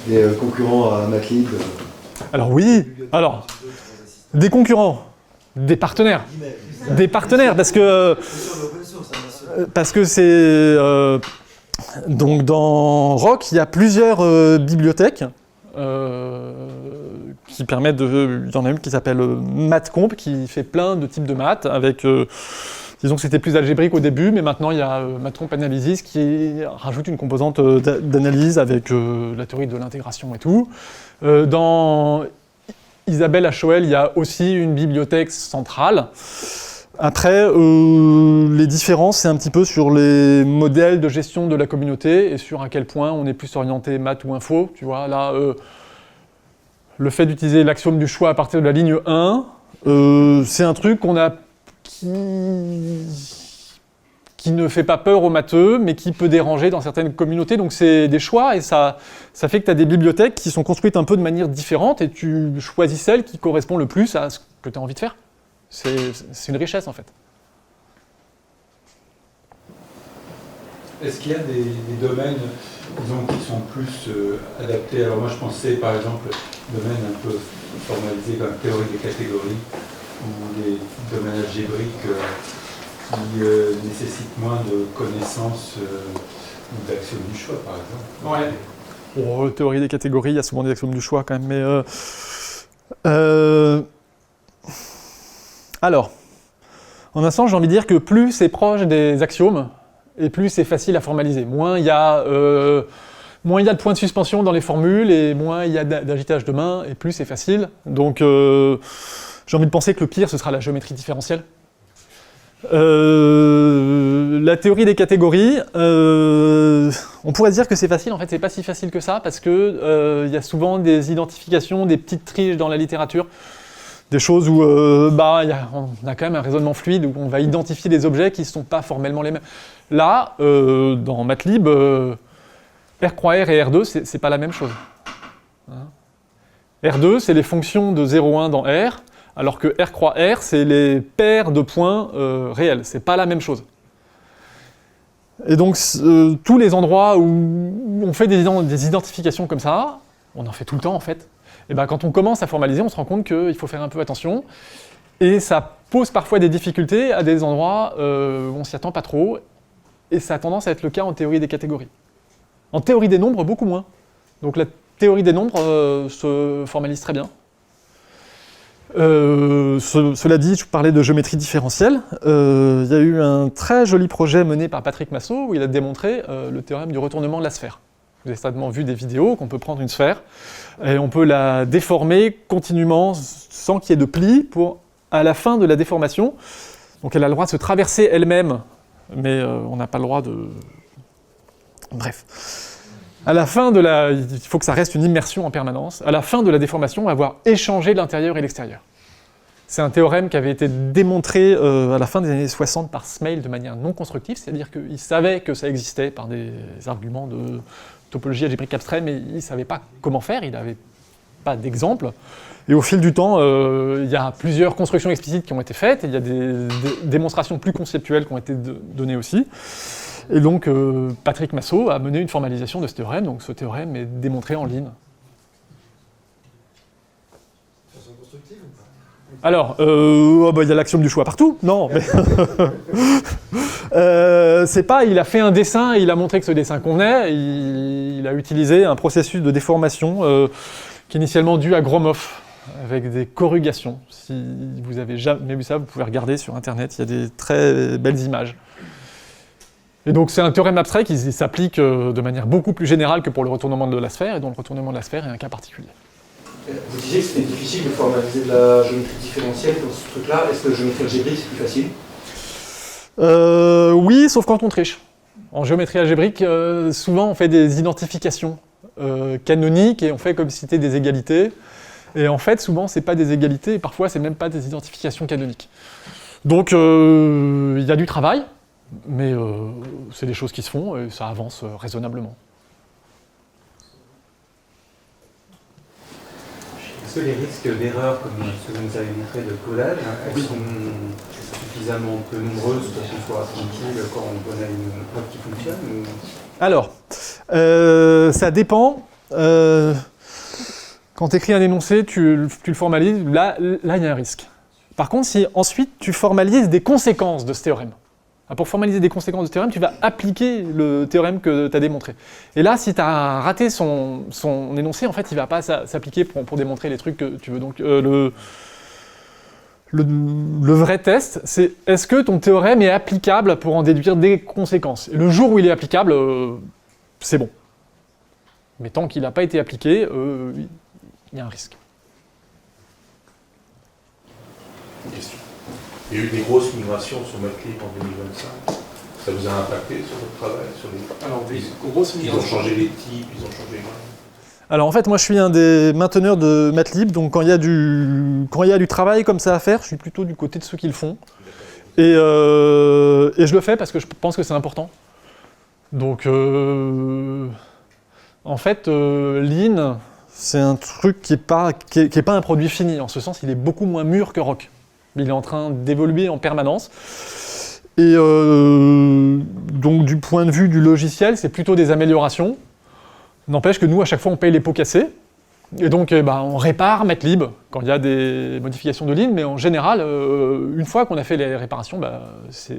des concurrents à Matlib? Alors oui, des concurrents, des partenaires, parce que c'est donc dans ROC il y a plusieurs bibliothèques qui permettent il y en a une qui s'appelle MathComp qui fait plein de types de maths avec disons que c'était plus algébrique au début, mais maintenant il y a MathComp Analysis qui rajoute une composante d'analyse avec la théorie de l'intégration et tout. Dans Isabelle HOL, il y a aussi une bibliothèque centrale. Après, les différences, c'est un petit peu sur les modèles de gestion de la communauté et sur à quel point on est plus orienté maths ou info. Tu vois, là, le fait d'utiliser l'axiome du choix à partir de la ligne 1, c'est un truc qui ne fait pas peur aux matheux, mais qui peut déranger dans certaines communautés. Donc c'est des choix, et ça fait que tu as des bibliothèques qui sont construites un peu de manière différente, et tu choisis celle qui correspond le plus à ce que tu as envie de faire. C'est une richesse, en fait. Est-ce qu'il y a des domaines, disons, qui sont plus adaptés? Alors moi, je pensais, par exemple, domaines un peu formalisés comme théorie des catégories, ou des domaines algébriques qui nécessitent moins de connaissances ou d'axiomes du choix, par exemple. Ouais. Théorie des catégories, il y a souvent des axiomes du choix quand même, mais... Alors, en un sens, j'ai envie de dire que plus c'est proche des axiomes, et plus c'est facile à formaliser. Moins il y a de points de suspension dans les formules, et moins il y a d'agitage de main, et plus c'est facile. Donc, j'ai envie de penser que le pire, ce sera la géométrie différentielle. La théorie des catégories, on pourrait dire que c'est facile, en fait c'est pas si facile que ça, parce que y a souvent des identifications, des petites triches dans la littérature, des choses où on a quand même un raisonnement fluide, où on va identifier des objets qui ne sont pas formellement les mêmes. Là, dans Matlib, R croix R et R2, c'est pas la même chose. R2, c'est les fonctions de 0,1 dans R, alors que R croix R, c'est les paires de points réels. C'est pas la même chose. Et donc, tous les endroits où on fait des identifications comme ça, on en fait tout le temps en fait, et ben, quand on commence à formaliser, on se rend compte qu'il faut faire un peu attention, et ça pose parfois des difficultés à des endroits où on s'y attend pas trop, et ça a tendance à être le cas en théorie des catégories. En théorie des nombres, beaucoup moins. Donc la théorie des nombres se formalise très bien. Cela dit, je parlais de géométrie différentielle. Il y a eu un très joli projet mené par Patrick Massot où il a démontré le théorème du retournement de la sphère. Vous avez certainement vu des vidéos qu'on peut prendre une sphère et on peut la déformer continuellement sans qu'il y ait de plis pour, à la fin de la déformation, donc elle a le droit de se traverser elle-même, mais on n'a pas le droit de Bref. À la fin de il faut que ça reste une immersion en permanence. À la fin de la déformation, on va avoir échangé l'intérieur et l'extérieur. C'est un théorème qui avait été démontré à la fin des années 60 par Smale de manière non constructive, c'est-à-dire qu'il savait que ça existait par des arguments de topologie algébrique abstraite, mais il ne savait pas comment faire, il n'avait pas d'exemple. Et au fil du temps, il y a plusieurs constructions explicites qui ont été faites, et il y a des démonstrations plus conceptuelles qui ont été données aussi. Et donc, Patrick Massot a mené une formalisation de ce théorème, donc ce théorème est démontré en ligne. Alors, il y a l'axiome du choix partout, non, mais c'est pas, il a fait un dessin, et il a montré que ce dessin convenait, il a utilisé un processus de déformation qui est initialement dû à Gromov, avec des corrugations. Si vous avez jamais vu ça, vous pouvez regarder sur Internet, il y a des très belles images. Et donc c'est un théorème abstrait qui s'applique de manière beaucoup plus générale que pour le retournement de la sphère, et dont le retournement de la sphère est un cas particulier. Vous disiez que c'était difficile de formaliser de la géométrie différentielle dans ce truc-là. Est-ce que la géométrie algébrique, c'est plus facile ? Oui, sauf quand on triche. En géométrie algébrique, souvent on fait des identifications canoniques et on fait comme si c'était des égalités. Et en fait, souvent, c'est pas des égalités, et parfois, c'est même pas des identifications canoniques. Donc, il y a du travail, mais c'est des choses qui se font et ça avance raisonnablement. Est-ce que les risques d'erreur, comme ce que vous nous avez montré de collage, elles sont suffisamment peu nombreuses pour qu'on soit tranquille quand on a une preuve qui fonctionne ou... Alors, ça dépend. Quand tu écris un énoncé, tu le formalises, là, il y a un risque. Par contre, si ensuite tu formalises des conséquences de ce théorème, pour formaliser des conséquences de ce théorème, tu vas appliquer le théorème que tu as démontré. Et là, si tu as raté son énoncé, en fait, il ne va pas s'appliquer pour démontrer les trucs que tu veux. Donc, le vrai test, c'est est-ce que ton théorème est applicable pour en déduire des conséquences. Et le jour où il est applicable, c'est bon. Mais tant qu'il n'a pas été appliqué, il y a un risque. Une question. Il y a eu des grosses migrations sur MATLib en 2025. Ça vous a impacté sur votre travail sur les... Alors, des grosses migrations. Ils ont changé les types, ils ont changé les graines. Alors en fait, moi je suis un des mainteneurs de MATLib, donc quand il y a du travail comme ça à faire, je suis plutôt du côté de ceux qui le font. Et je le fais parce que je pense que c'est important. Donc en fait, Lean, c'est un truc qui est pas un produit fini. En ce sens, il est beaucoup moins mûr que Rock. Il est en train d'évoluer en permanence. Et donc du point de vue du logiciel, c'est plutôt des améliorations. N'empêche que nous, à chaque fois, on paye les pots cassés. Et donc, on répare MATLib quand il y a des modifications de Lean. Mais en général, une fois qu'on a fait les réparations, on se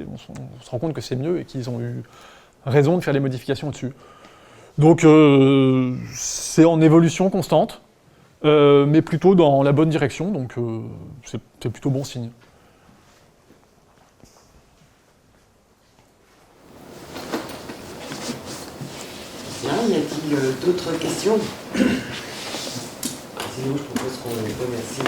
rend compte que c'est mieux et qu'ils ont eu raison de faire les modifications dessus. Donc, c'est en évolution constante, mais plutôt dans la bonne direction. Donc, c'est plutôt bon signe. Bien, y a-t-il d'autres questions? Sinon, je propose qu'on remercie.